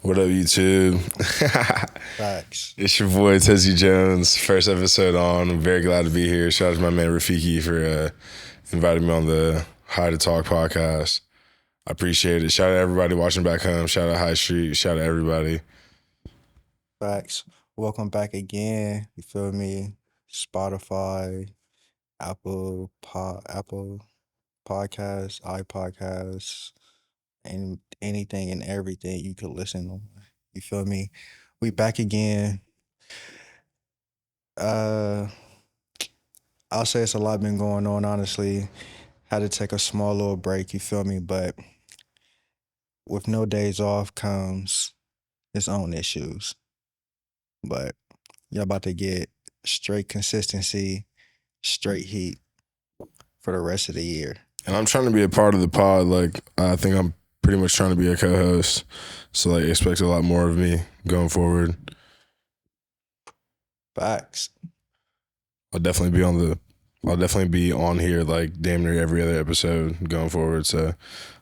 What up, YouTube? Facts. It's your boy, Tezzy Jones. First episode on. I'm very glad to be here. Shout out to my man, Rafiki, for inviting me on the High to Talk podcast. I appreciate it. Shout out to everybody watching back home. Shout out High Street. Shout out everybody. Facts. Welcome back again. You feel me? Spotify, Apple Podcasts, iPodcasts, and anything and everything you could listen on. You feel me? We back again. Uh I'll say it's a lot been going on, honestly. Had to take a small little break, you feel me? But with no days off comes its own issues. But you're about to get straight consistency, straight heat for the rest of the year. And I'm trying to be a part of the pod. Like, I think I'm pretty much trying to be a co-host. So, like, expect a lot more of me going forward. Facts. I'll definitely be on here like damn near every other episode going forward. So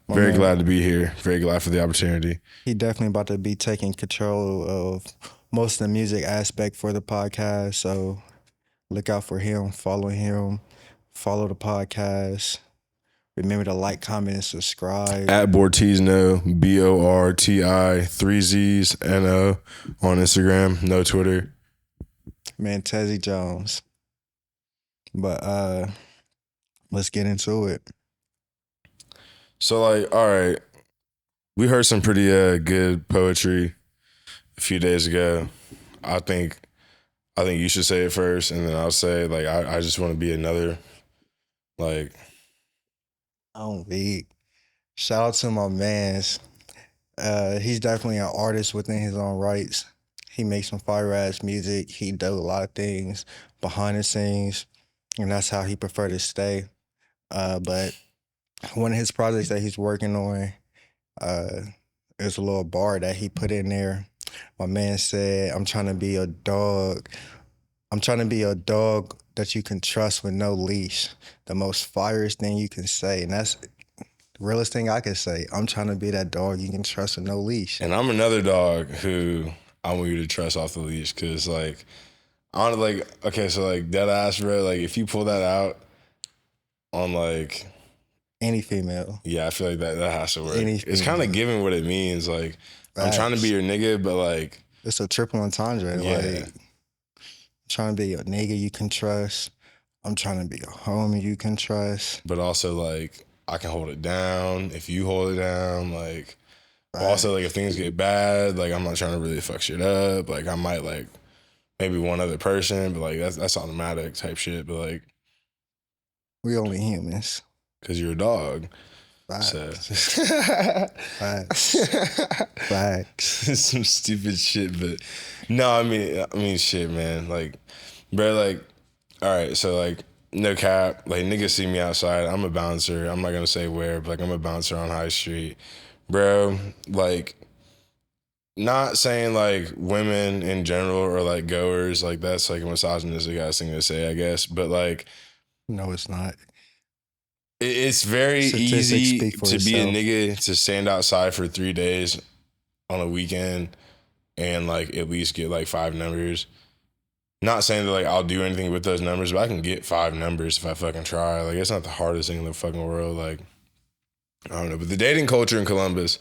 very glad to be here. Very glad for the opportunity. He definitely about to be taking control of most of the music aspect for the podcast. So look out for him, follow the podcast. Remember to like, comment, and subscribe. At Bortizno, BORTI 3Zs NO on Instagram, no Twitter. Man, Tezzy Jones. But let's get into it. So, like, all right, we heard some pretty good poetry a few days ago. I think you should say it first, and then I'll say, like, I just want to be another, like. Oh, big. Shout out to my mans. He's definitely an artist within his own rights. He makes some fire ass music. He does a lot of things behind the scenes, and that's how he preferred to stay. But one of his projects that he's working on, there's a little bar that he put in there. My man said, "I'm trying to be a dog. I'm trying to be a dog that you can trust with no leash." The most firest thing you can say, and that's the realest thing I can say. I'm trying to be that dog you can trust with no leash. And I'm another dog who I want you to trust off the leash, because, like, on, like, okay, so, like, dead ass, bro, like, if you pull that out on, like, any female, yeah, I feel like that has to work. It's kind female. of giving what it means. Like, I'm Facts. trying to be your nigga, but, like, It's a triple entendre. yeah. Like, I'm trying to be a nigga you can trust. I'm trying to be a homie you can trust. But also, like, I can hold it down if you hold it down. Like, also, like, if things get bad, like, I'm not trying to really fuck shit up. Like, I might, like, maybe one other person, but, like, that's automatic type shit. But, like, we only humans. Because you're a dog. Facts. So. Facts. Facts. Some stupid shit, but no, I mean, shit, man. Like, bro, like, all right, so, like, no cap, like, niggas see me outside. I'm a bouncer. I'm not gonna say where, but, like, I'm a bouncer on High Street, bro. Like, not saying, like, women in general or, like, goers, like, that's, like, a misogynistic ass thing to say, I guess, but, like, no, it's not. It's very easy to be a nigga to stand outside for 3 days on a weekend and, like, at least get, like, 5 numbers. Not saying that, like, I'll do anything with those numbers, but I can get 5 numbers if I fucking try. Like, it's not the hardest thing in the fucking world. Like, I don't know. But the dating culture in Columbus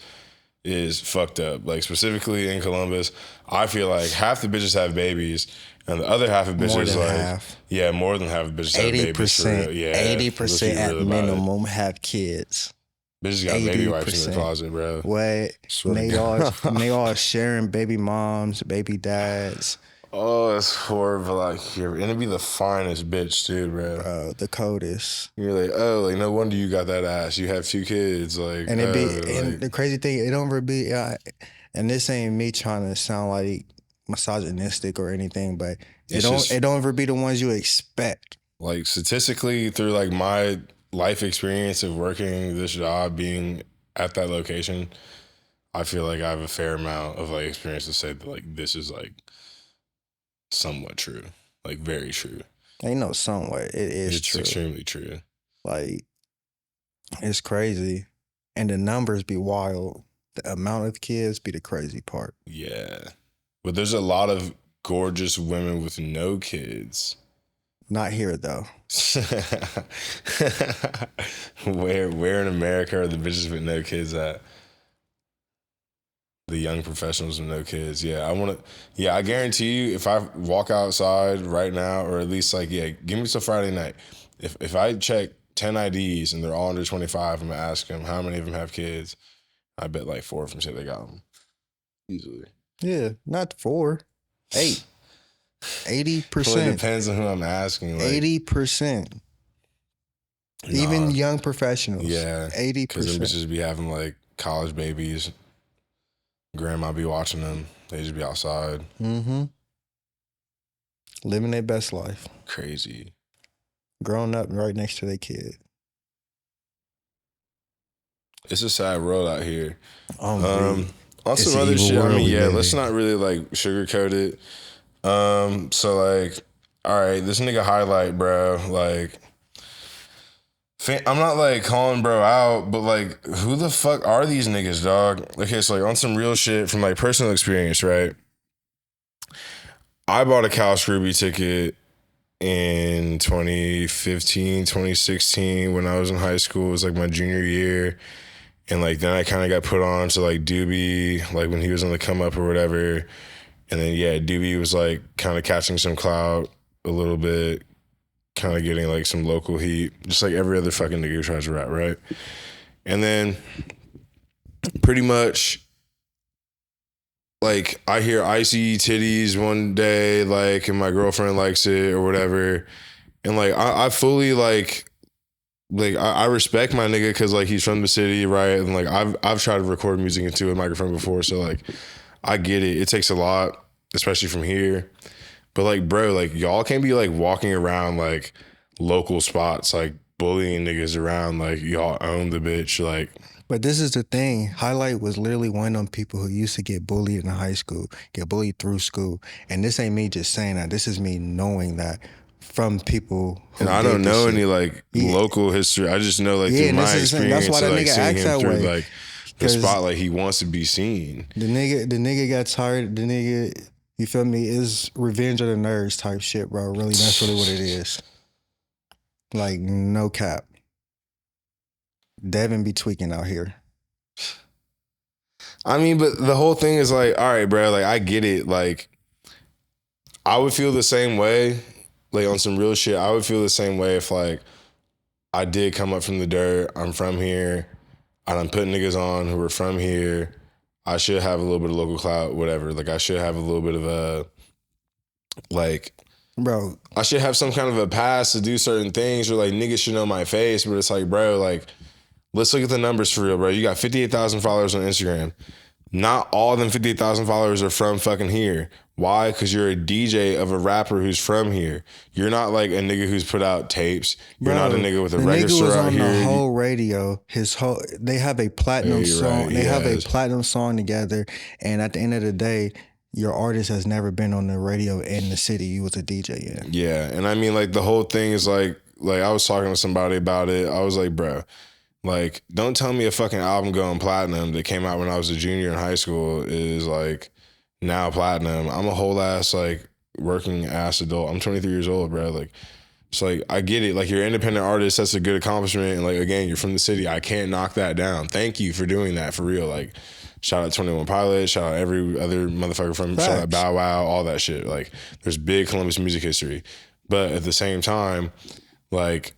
is fucked up. Like, specifically in Columbus, I feel like half the bitches have babies, and the other half of bitches, like, half. Yeah, more than half of bitches have babies. 80%, yeah, 80% at minimum have kids. Bitches got 80%. Baby wipes in the closet, bro. What? They all sharing baby moms, baby dads. Oh, it's horrible out here. And it'd be the finest bitch, too, bro. The coldest. You're like, oh, like, no wonder you got that ass. You have 2 kids. Like, and and the crazy thing, it don't ever be, and this ain't me trying to sound like misogynistic or anything, but it don't ever be the ones you expect. Like, statistically, through, like, my life experience of working this job, being at that location, I feel like I have a fair amount of, like, experience to say that, like, this is, like, somewhat true. Like, very true. Ain't no somewhat. It's true. It's extremely true. Like, it's crazy. And the numbers be wild. The amount of kids be the crazy part. Yeah. But there's a lot of gorgeous women with no kids. Not here, though. Where in America are the bitches with no kids at? The young professionals with no kids. Yeah, I guarantee you, if I walk outside right now, or at least like, yeah, give me till Friday night. If I check 10 IDs and they're all under 25, I'm gonna ask them how many of them have kids. I bet like 4 of them say they got them. Easily. Yeah, not 4. 8. 80%. Well, it depends on who I'm asking. Like, 80%. Even young professionals. Yeah. 80%. Because them bitches be having like college babies. Grandma be watching them. They just be outside. Mm-hmm. Living their best life. Crazy. Growing up right next to their kid. It's a sad world out here. On some other shit, I mean, yeah, let's not really like sugarcoat it. So like, all right, this nigga Highlight, bro, like, I'm not like calling bro out, but like, who the fuck are these niggas, dog? Okay, so like on some real shit from like personal experience, right? I bought a Cal Scrooby ticket in 2015, 2016 when I was in high school. It was like my junior year. And like then I kind of got put on to like Doobie, like when he was on the come up or whatever. And then yeah, Doobie was like kind of catching some clout a little bit, kind of getting like some local heat, just like every other fucking nigga who tries to rap, right? And then pretty much like I hear Icy Titties one day, like, and my girlfriend likes it or whatever. And like I fully like I respect my nigga because like he's from the city, right? And like I've tried to record music into a microphone before, so like I get it. It takes a lot, especially from here. But like, bro, like y'all can't be like walking around like local spots, like bullying niggas around, like y'all own the bitch, like. But this is the thing. Highlight was literally one of them people who used to get bullied in high school, get bullied through school. And this ain't me just saying that. This is me knowing that from people who and I don't know any like local history. I just know like through my experience, that's why that like nigga seeing acts him that through way. like the spotlight, he wants to be seen. The nigga got tired. The nigga, you feel me, is revenge of the nerds type shit, bro. Really, that's really what it is. Like, no cap. Devin be tweaking out here. I mean, but the whole thing is like, all right, bro, like I get it. Like I would feel the same way, like on some real shit. I would feel the same way if like I did come up from the dirt, I'm from here, and I'm putting niggas on who are from here. I should have a little bit of local clout, whatever. Like I should have a little bit of a, like, bro, I should have some kind of a pass to do certain things, or like niggas should know my face. But it's like, bro, like, let's look at the numbers for real, bro. You got 58,000 followers on Instagram. Not all of them 58,000 followers are from fucking here. Why? Because you're a DJ of a rapper who's from here. You're not like a nigga who's put out tapes. You're not a nigga with a record store out here. The nigga was on the whole radio. They have a platinum song. Right, they have a platinum song together. And at the end of the day, your artist has never been on the radio in the city you was a DJ in. Yeah, and I mean like the whole thing is like I was talking to somebody about it. I was like, bro, like, don't tell me a fucking album going platinum that came out when I was a junior in high school is like now platinum. I'm a whole ass like working ass adult. I'm 23 years old, bro. Like, it's like, I get it. Like, you're an independent artist. That's a good accomplishment. And like, again, you're from the city. I can't knock that down. Thank you for doing that for real. Like, shout out 21 Pilots. Shout out every other motherfucker from shout out Bow Wow, all that shit. Like, there's big Columbus music history. But at the same time, like,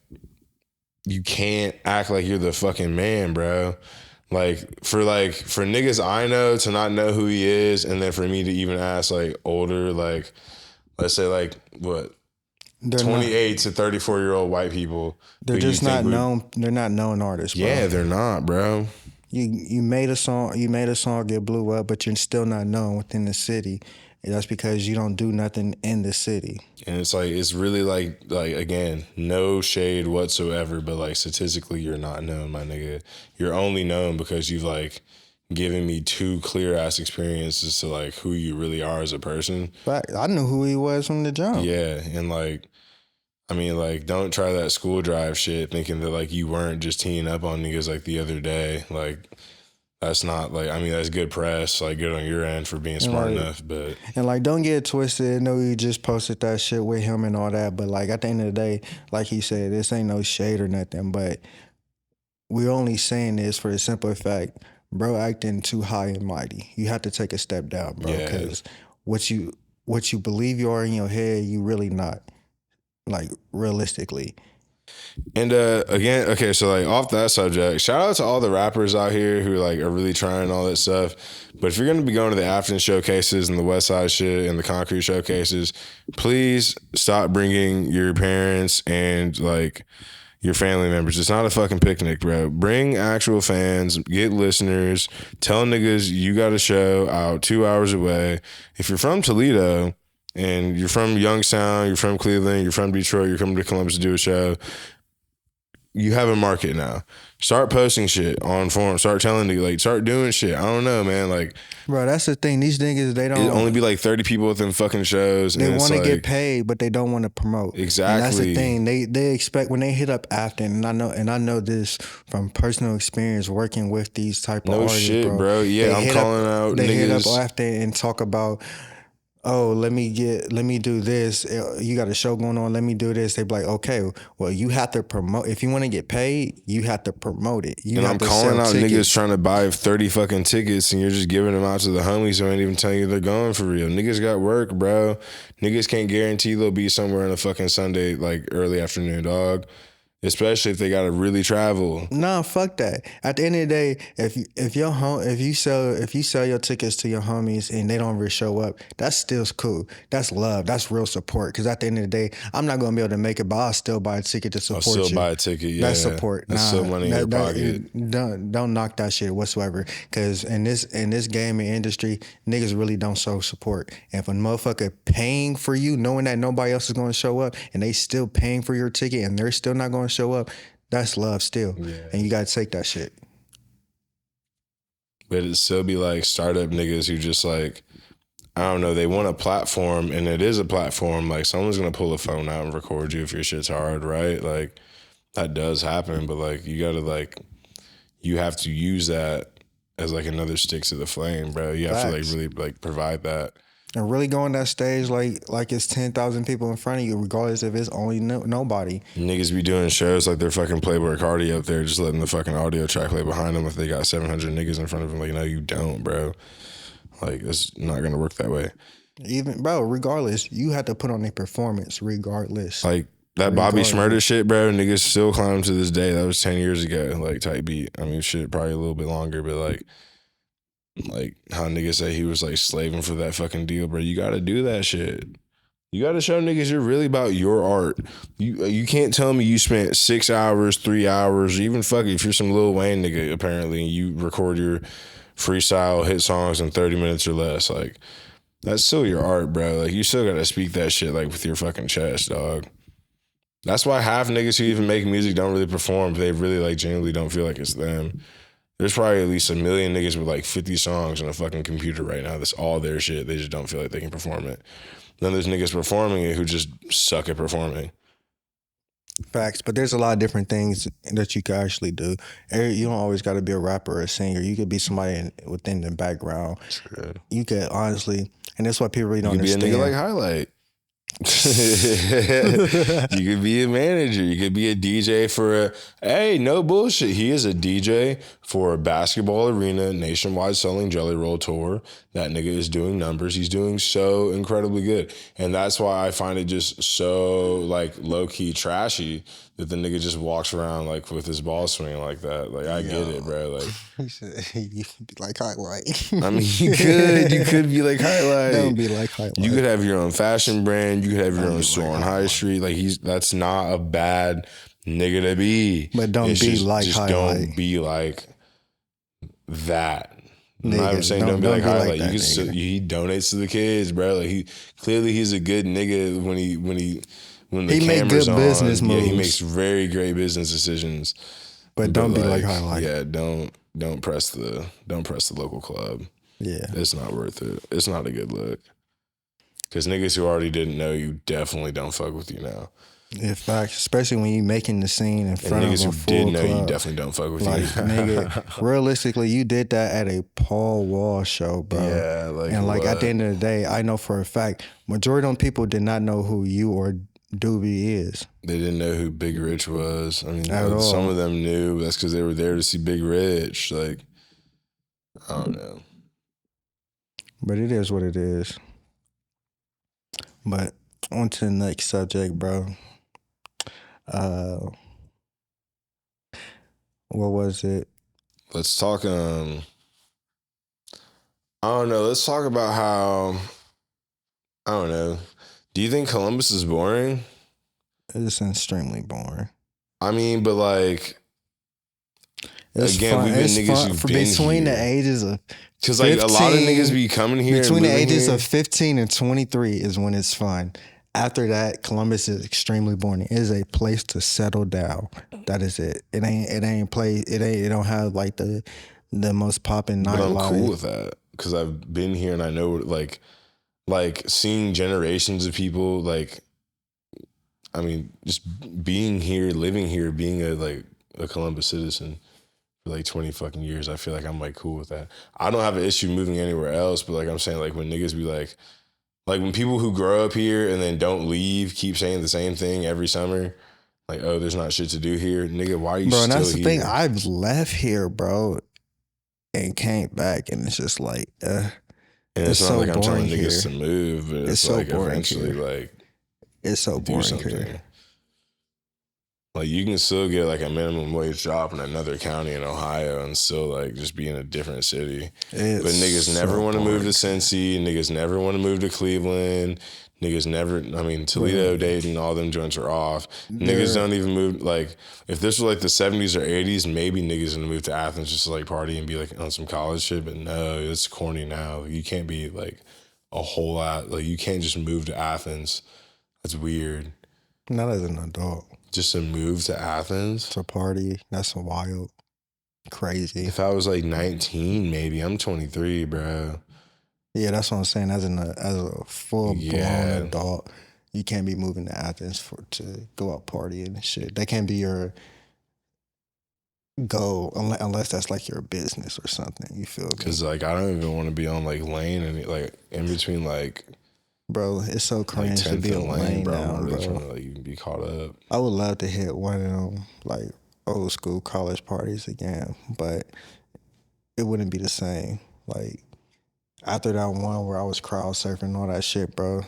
you can't act like you're the fucking man, bro. Like for niggas I know to not know who he is, and then for me to even ask like older, like let's say like what, 28 to 34-year-old white people. They're just not known. They're not known artists, bro. Yeah, they're not, bro. You made a song get blew up, but you're still not known within the city. And that's because you don't do nothing in the city. And it's like, it's really like again, no shade whatsoever, but like statistically you're not known, my nigga. You're only known because you've like given me 2 clear ass experiences to like who you really are as a person. But I knew who he was from the jump. Yeah, and like, I mean, like, don't try that school drive shit thinking that like you weren't just teeing up on niggas like the other day. Like that's not like, I mean, that's good press, like good on your end for being smart enough, but. And like, don't get it twisted. I know you just posted that shit with him and all that, but like at the end of the day, like he said, this ain't no shade or nothing, but we're only saying this for the simple fact, bro acting too high and mighty. You have to take a step down, bro, because what you believe you are in your head, you really not, like realistically. And again, okay, so like off that subject, shout out to all the rappers out here who like are really trying all that stuff. But if you're gonna be going to the Afton showcases and the West Side shit and the Concrete showcases, please stop bringing your parents and like your family members. It's not a fucking picnic, bro. Bring actual fans, get listeners, tell niggas you got a show out 2 hours away. If you're from Toledo and you're from Youngstown, you're from Cleveland, you're from Detroit, you're coming to Columbus to do a show, you have a market now. Start posting shit on forums. Start telling you, like, start doing shit. I don't know, man. Like, bro, that's the thing. These niggas, they don't. It only be like 30 people within fucking shows. They want to get paid, but they don't want to promote. Exactly. And that's the thing. They expect when they hit up Afton, and I know this from personal experience working with these type of artists. No shit, bro. Yeah, I'm calling out. They niggas. hit up Afton and talk about, oh, let me do this. You got a show going on. Let me do this. They be like, okay, well, you have to promote. If you want to get paid, you have to promote it. And I'm calling out niggas trying to buy 30 fucking tickets and you're just giving them out to the homies who ain't even telling you they're going for real. Niggas got work, bro. Niggas can't guarantee they'll be somewhere on a fucking Sunday, like early afternoon, dog. Especially if they gotta really travel. Nah, fuck that. At the end of the day, if you sell your tickets to your homies and they don't really show up, that's still cool. That's love. That's real support. Because at the end of the day, I'm not gonna be able to make it, but I'll still buy a ticket to support you. I'll still buy a ticket. Yeah, that's support. That's still money in your pocket. Don't knock that shit whatsoever. Because in this gaming industry, niggas really don't show support. And if a motherfucker paying for you, knowing that nobody else is gonna show up, and they still paying for your ticket, and they're still not gonna show up, that's love still. Yeah. And you gotta take that shit. But it'd still be like startup niggas who just like, I don't know, they want a platform, and it is a platform. Like, someone's gonna pull a phone out and record you if your shit's hard, right? Like, that does happen, but like, you gotta like, you have to use that as like another stick to the flame, bro. You have to like really like provide that. And really go on that stage like it's 10,000 people in front of you, regardless if it's only nobody. Niggas be doing shows like they're fucking Playboy Cardi up there, just letting the fucking audio track play behind them if they got 700 niggas in front of them. Like, no, you don't, bro. Like, it's not gonna work that way. Even, bro, regardless, you have to put on a performance regardless. Like, that Bobby Shmurda shit, bro, niggas still climb to this day. That was 10 years ago, like, type beat. I mean, shit, probably a little bit longer, but like how niggas say he was like slaving for that fucking deal, bro. You gotta do that shit. You gotta show niggas you're really about your art. You can't tell me you spent 6 hours, 3 hours, even fuck it, if you're some Lil Wayne nigga, apparently, and you record your freestyle hit songs in 30 minutes or less. Like, that's still your art, bro. Like, you still gotta speak that shit like with your fucking chest, dog. That's why half niggas who even make music don't really perform. They really like genuinely don't feel like it's them. There's probably at least 1 million niggas with like 50 songs on a fucking computer right now. That's all their shit. They just don't feel like they can perform it. Then there's niggas performing it who just suck at performing. Facts, but there's a lot of different things that you can actually do. You don't always got to be a rapper or a singer. You could be somebody within the background. True. You could honestly, and that's what people really don't understand. You could be a nigga like Highlight. You could be a manager. You could be a DJ for no bullshit. He is a DJ for a basketball arena nationwide selling Jelly Roll tour. That nigga is doing numbers. He's doing so incredibly good. And that's why I find it just so like low key trashy that the nigga just walks around like with his ball swinging like that. Like, I get it, bro. Like, you could be like Highlight. I mean, you could be like Highlight. Don't be like Highlight. You could have your own fashion brand. You could have your own store on High Street. Like, that's not a bad nigga to be. But don't be like just Highlight. Don't be like that. I'm not even saying don't be like Highlight. Like he donates to the kids, bro. Like, he's a good nigga when the camera's on. Business moves. Yeah, he makes very great business decisions. But don't be like Highlight. Yeah, don't press the local club. Yeah, it's not worth it. It's not a good look. Because niggas who already didn't know you definitely don't fuck with you now. In fact, especially when you making the scene in front of a full club. Niggas who did know you definitely don't fuck with like, you. Nigga, realistically, you did that at a Paul Wall show, bro. Yeah, and like at the end of the day, I know for a fact, majority of them people did not know who you or Doobie is. They didn't know who Big Rich was. I mean, At some all. of them knew. That's because they were there to see Big Rich. Like, I don't know. But it is what it is. But on to the next subject, bro. What was it? Let's talk. I don't know. Let's talk about how. I don't know. Do you think Columbus is boring? It's extremely boring. I mean, but like, it's again, fun. we've been it's niggas fun who've for been between here. the ages of because like a lot of niggas be coming here. Between the ages here. of 15 and 23 is when it's fun. After that, Columbus is extremely boring. It is a place to settle down. That is it. It ain't play. It don't have like the most popping nightlife. But I'm cool with that because I've been here and I know like seeing generations of people like. I mean, just being here, living here, being a Columbus citizen for like 20 fucking years, I feel like I'm like cool with that. I don't have an issue moving anywhere else, but like I'm saying, like when niggas be like when people who grow up here and then don't leave keep saying the same thing every summer, like, oh, there's not shit to do here. Nigga, why are you still here? Bro, and that's the thing. I've left here, bro, and came back, and it's just like, and it's not so like I'm telling niggas to move, but it's so like eventually here. Like, it's so boring here. Like you can still get like a minimum wage job in another county in Ohio and still like just be in a different city. But niggas never want to move to Cincy. Niggas never want to move to Cleveland. Niggas never, I mean, Toledo, Dayton, all them joints are off. Niggas don't even move, like, if this was like the 70s or 80s, maybe niggas gonna move to Athens just to like party and be like on some college shit. But no, it's corny now. You can't be like a whole lot, like you can't just move to Athens. That's weird. Not as an adult. Just to move to Athens? To party. That's wild. Crazy. If I was like 19, maybe. I'm 23, bro. Yeah, that's what I'm saying. As a full-blown adult, you can't be moving to Athens to go out partying and shit. That can't be your goal unless that's like your business or something. You feel me? Because like I don't even want to be on like lane and like in between like. Bro, it's so cringe to be on lane now, I'm really bro. trying to like even be caught up. I would love to hit one of them like old school college parties again, but it wouldn't be the same. Like after that one where I was crowd surfing and all that shit, bro,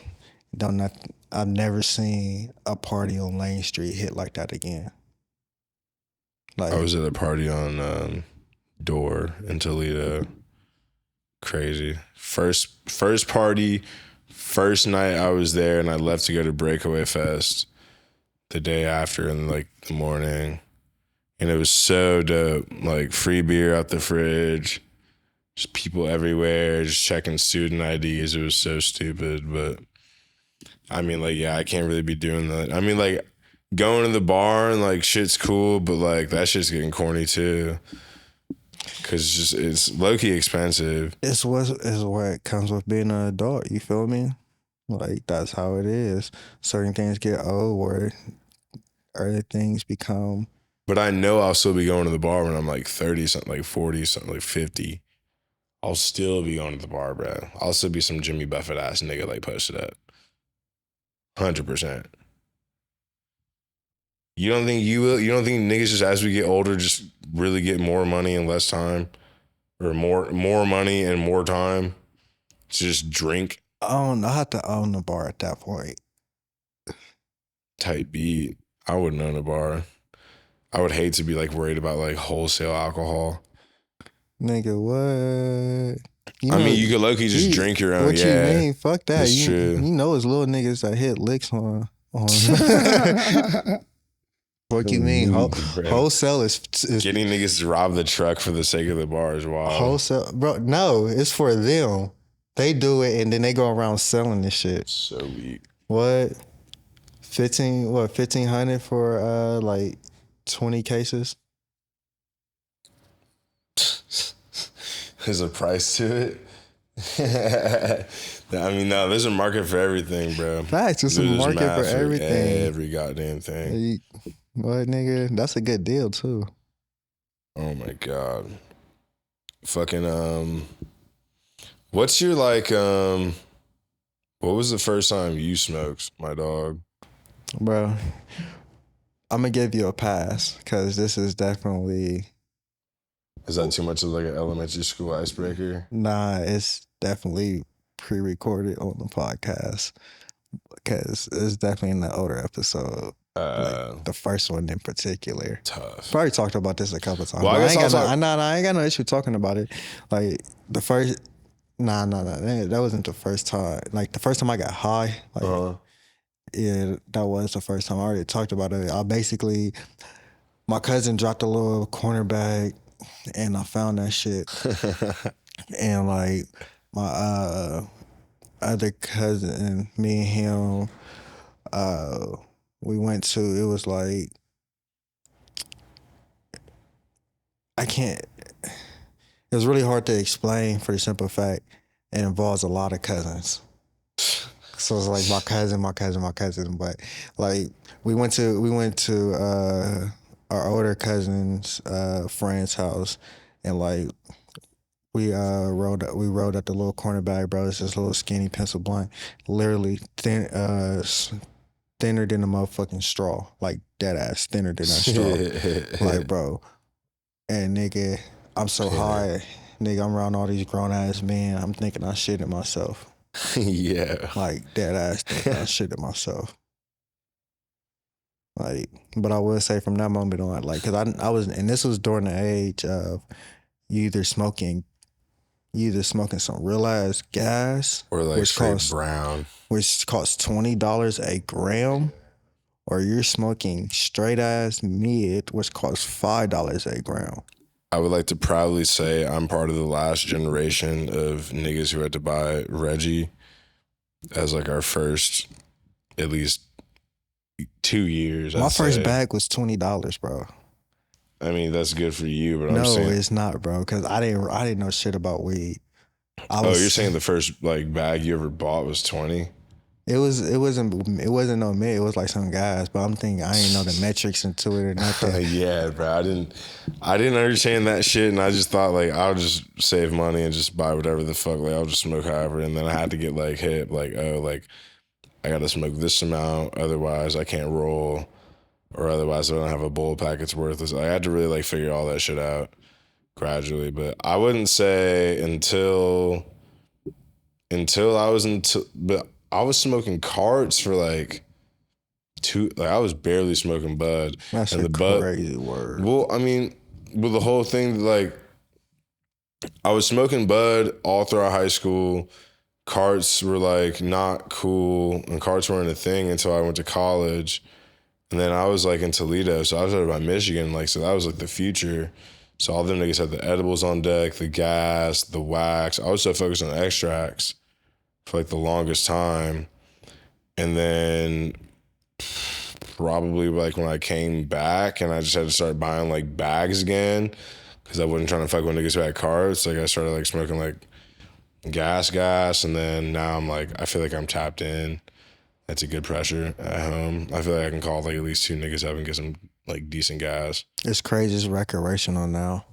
I've never seen a party on Lane Street hit like that again. Like I was at a party on Door in Toledo. Crazy. First party. First night I was there and I left to go to Breakaway Fest the day after in like the morning. And it was so dope. Like free beer out the fridge, just people everywhere, just checking student IDs. It was so stupid. But I mean, like, yeah, I can't really be doing that. I mean, like going to the bar and like shit's cool, but like that shit's getting corny too. Cause it's low-key expensive. It's what comes with being an adult, you feel me? Like that's how it is. Certain things get old where other things become. But I know I'll still be going to the bar when I'm like 30 something, like 40 something, like 50. I'll still be going to the bar, bro. I'll still be some Jimmy Buffett ass nigga like posted up. 100%. You don't think you will? You don't think niggas just as we get older just really get more money and less time? Or more money and more time to just drink? I have to own the bar at that point. Type beat. I wouldn't own a bar. I would hate to be like worried about like wholesale alcohol. Nigga, what? I mean, you could low-key just drink your own. What you mean? Fuck that. That's true. You know it's little niggas that hit licks on. What you mean? Wholesale is getting niggas to rob the truck for the sake of the bar is wild. Wholesale, bro. No, it's for them. They do it and then they go around selling this shit. So weak. What? 1,500 for like 20 cases? There's a price to it. I mean, no, there's a market for everything, bro. Facts, there's a market for everything. Every goddamn thing. What, nigga? That's a good deal too. Oh my god. Fucking what's your like what was the first time you smoked, my dog? Bro, I'm gonna give you a pass because this is definitely. Is that too much of like an elementary school icebreaker? Nah, it's definitely pre-recorded on the podcast because it's definitely in the older episode. Like the first one in particular. Tough. Probably talked about this a couple times. Well, I ain't got no issue talking about it. Like the first, nah, that wasn't the first time. Like the first time I got high. Like, yeah, that was the first time. I already talked about it. My cousin dropped a little corner bag, and I found that shit. And like my other cousin, me and him, we went to, it was like, it was really hard to explain for the simple fact it involves a lot of cousins. So it's like my cousin, but like we went to our older cousin's friend's house, and like we rode at the little corner bag, bro. It's this little skinny pencil blunt, literally thinner than a motherfucking straw, like dead ass thinner than a straw, like bro. And nigga, I'm so high, nigga. I'm around all these grown ass men. I'm thinking I shitted myself. Yeah, like dead ass thinking I shitted myself. Like, but I will say from that moment on, like, cause I was, and this was during the age of you either smoking some real ass gas, or like straight brown, which costs $20 a gram, or you're smoking straight ass mid, which costs $5 a gram. I would like to proudly say I'm part of the last generation of niggas who had to buy Reggie as like our first, at least 2 years. My first bag was $20, bro. I mean, that's good for you, but no, I'm saying it's not, bro. Because I didn't know shit about weed. You're saying the first like bag you ever bought was 20? It wasn't no mid. It was like some guys, but I'm thinking I didn't know the metrics into it or nothing. Yeah, bro. I didn't understand that shit, and I just thought like I'll just save money and just buy whatever the fuck. Like I'll just smoke however, and then I had to get like hit like, oh, like I gotta smoke this amount, otherwise I can't roll, or otherwise I don't have a bowl pack. It's worthless. I had to really like figure all that shit out gradually, but I wouldn't say until but I was smoking carts for like I was barely smoking bud. That's a crazy word. Well, I mean, with the whole thing, like I was smoking bud all throughout high school. Carts were like not cool, and carts weren't a thing until I went to college. And then I was like in Toledo, so I was out by Michigan, like so that was like the future. So all them niggas had the edibles on deck, the gas, the wax. I was so focused on extracts for like the longest time. And then probably like when I came back and I just had to start buying like bags again because I wasn't trying to fuck with niggas who had carts. Like I started like smoking like gas, and then now I'm like, I feel like I'm tapped in. That's a good pressure at home. I feel like I can call like at least 2 niggas up and get some like decent gas. It's crazy. It's recreational now.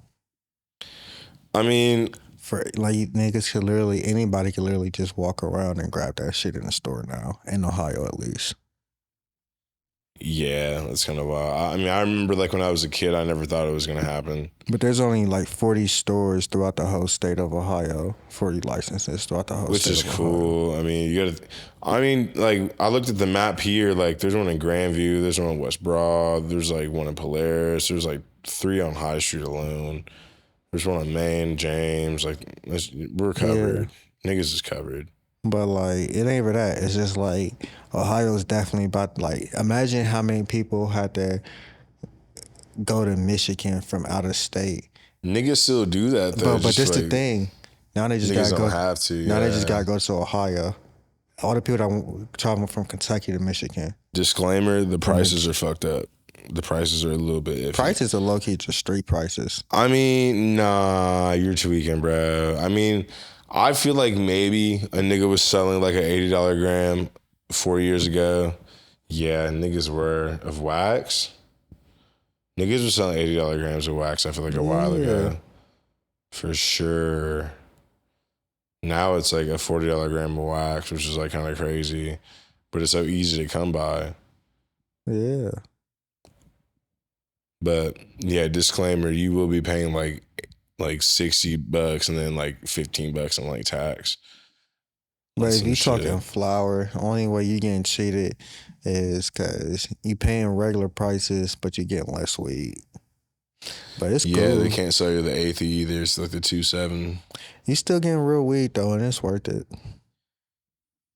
I mean, for like niggas anybody could literally just walk around and grab that shit in the store now, in Ohio at least. Yeah, that's kind of wild. I mean, I remember like when I was a kid, I never thought it was gonna happen. But there's only like 40 stores throughout the whole state of Ohio, 40 licenses throughout the whole Which state is of Ohio. cool. I mean, like I looked at the map here, like there's one in Grandview, there's one in West Broad, there's like one in Polaris, there's like 3 on High Street alone. There's one on Main, James, like we're covered. Yeah. Niggas is covered. But like, it ain't even that. It's just like Ohio's definitely about like. Imagine how many people had to go to Michigan from out of state. Niggas still do that though. But that's like, the thing. Now they just gotta go. Have to. Now they just gotta go to Ohio. All the people that travel from Kentucky to Michigan. Disclaimer: the prices are fucked up. The prices are a little bit iffy. Prices are low-key just street prices. I mean, nah, you're tweaking, bro. I mean, I feel like maybe a nigga was selling like an $80 gram 4 years ago. Yeah, niggas were of wax. Niggas were selling $80 grams of wax, I feel like a while ago. For sure. Now it's like a $40 gram of wax, which is like kind of crazy. But it's so easy to come by. Yeah. But yeah, disclaimer, you will be paying like $60 and then like $15 in like tax. But if you talking flour, only way you getting cheated is because you paying regular prices, but you getting less weed. But it's cool. Yeah, they can't sell you the eighth either. It's like the 2.7. You still getting real weed though, and it's worth it.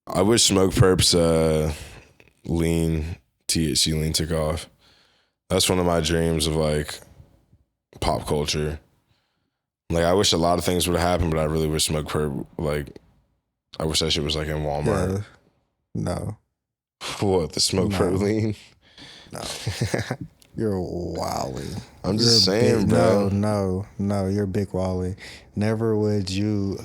I wish Smoke Perp's THC lean took off. That's one of my dreams of like pop culture. Like I wish a lot of things would have happened, but I really wish Smoke Perp, like, I wish that shit was like in Walmart. Yeah. No. What, the Smoke Perp lean? No. You're wilding. I'm just saying, bro. No, you're big wilding. Never would you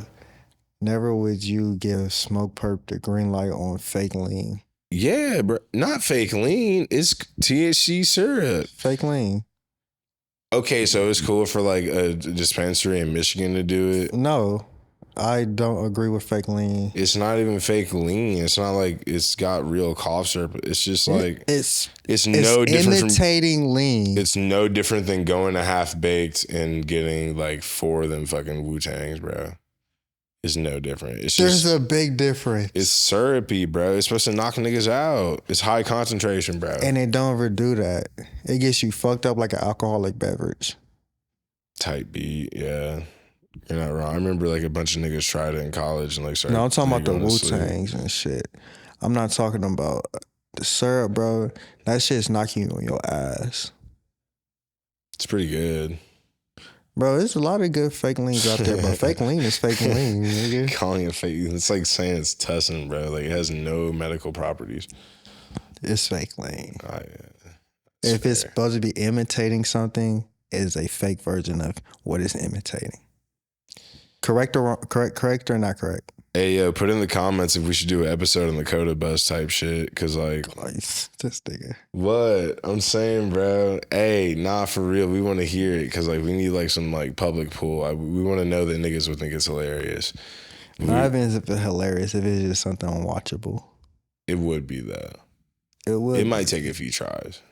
give Smoke Perp the green light on fake lean. Yeah, bro. Not fake lean. It's THC syrup. Fake lean. Okay, so it's cool for like a dispensary in Michigan to do it? No, I don't agree with fake lean. It's not even fake lean. It's not like it's got real cough syrup. It's just like it's no different imitating lean. It's no different than going to Half Baked and getting like 4 of them fucking Wu-Tangs, bro. It's no different. There's a big difference. It's syrupy, bro. It's supposed to knock niggas out. It's high concentration, bro. And it don't ever do that. It gets you fucked up like an alcoholic beverage. Type beat, yeah. You're not wrong. I remember like a bunch of niggas tried it in college and like started. No, I'm talking about the Wu-Tangs and shit. I'm not talking about the syrup, bro. That shit's knocking you on your ass. It's pretty good. Bro, there's a lot of good fake leans out there, but fake lean is fake lean, nigga. Calling it fake, it's like saying it's tussin, bro. Like it has no medical properties. It's fake lean. Oh, yeah. If fair. It's supposed to be imitating something, it is a fake version of what it's imitating. Correct or wrong, correct or not correct? Hey, yo, put in the comments if we should do an episode on the Coda Bus type shit. Because, like, this nigga. What? I'm saying, bro. Hey, nah, for real. We want to hear it. Because, like, we need, like, some, like, public pool. We want to know that niggas would think it's hilarious. Not even if it's hilarious. If it's just something unwatchable. It would be, though. It would. It might take a few tries.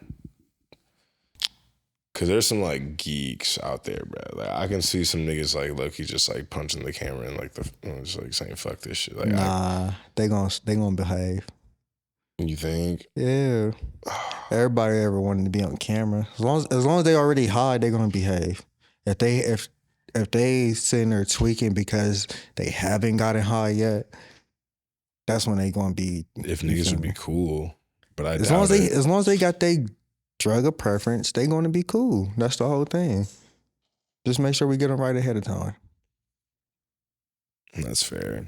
Cause there's some like geeks out there, bro. Like I can see some niggas like low-key just like punching the camera and like just like saying fuck this shit. Like nah, they gonna behave. You think? Yeah. Everybody ever wanted to be on camera. As long as they already high, they're gonna behave. If they sitting there tweaking because they haven't gotten high yet, that's when they gonna be. If niggas would be cool, but as long as they got they drug of preference, they going to be cool. That's the whole thing. Just make sure we get them right ahead of time. That's fair.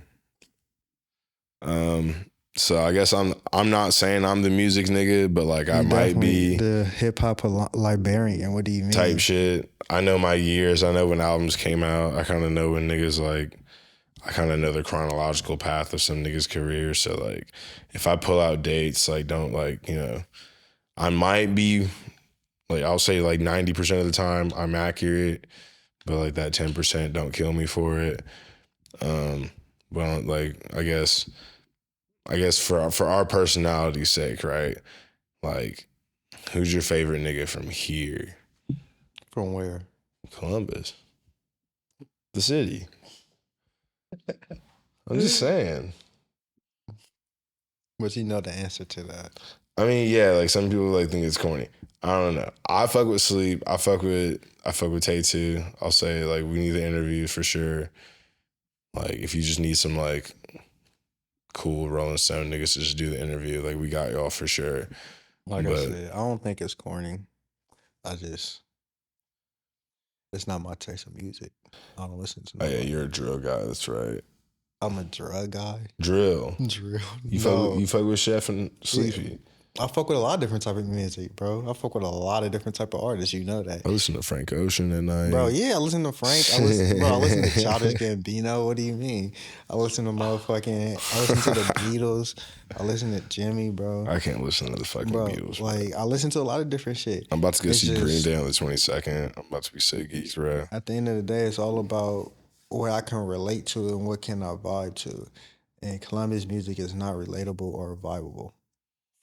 So I guess I'm not saying I'm the music nigga, but like I might be the hip hop librarian. What do you mean? Type shit. I know my years. I know when albums came out. I kind of know when niggas like. I kind of know the chronological path of some niggas' careers. So like, if I pull out dates, like don't like I might be, like, I'll say like 90% of the time I'm accurate, but like that 10% don't kill me for it. But like, I guess for our personality's sake, right? Like, who's your favorite nigga from here? From where? Columbus. The city. I'm just saying. But you know the answer to that. I mean, yeah, like some people like think it's corny. I don't know. I fuck with Sleep. I fuck with Tay too. I'll say like we need the interview for sure. Like if you just need some like cool Rolling Stone niggas to just do the interview, like we got y'all for sure. Like I said, I don't think it's corny. It's not my taste of music. I don't listen to. Oh yeah, you're a drill guy. That's right. I'm a drug guy. Drill. You fuck with Chef and Sleepy. I fuck with a lot of different type of music, bro. I fuck with a lot of different type of artists. You know that. I listen to Frank Ocean at night. Bro, yeah, I listen to Frank. I listen to Childish Gambino. What do you mean? I listen to the Beatles. I listen to Jimmy, bro. I can't listen to the fucking Beatles. Like, I listen to a lot of different shit. I'm about to go see Green Day on the 22nd. I'm about to be so geeked, bro. At the end of the day, it's all about what I can relate to and what can I vibe to. And Columbus music is not relatable or vibable.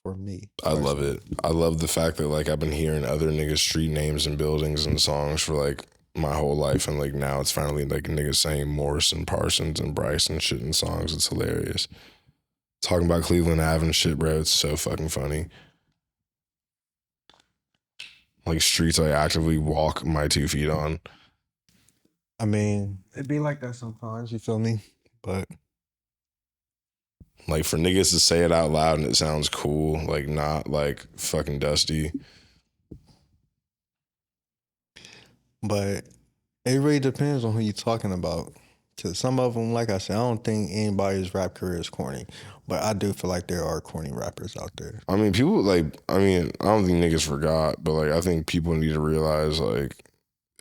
For me, I love it. I love the fact that like I've been hearing other niggas' street names and buildings and songs for like my whole life, and like now it's finally like niggas saying Morris and Parsons and Bryce and shit in songs. It's hilarious. Talking about Cleveland Ave and shit, bro. It's so fucking funny. Like streets I actively walk my 2 feet on. I mean, it'd be like that sometimes. You feel me? But. Like for niggas to say it out loud and it sounds cool, like not like fucking dusty. But it really depends on who you're talking about. Cause some of them, like I said, I don't think anybody's rap career is corny. But I do feel like there are corny rappers out there. I mean, people I don't think niggas forgot, but like I think people need to realize, like,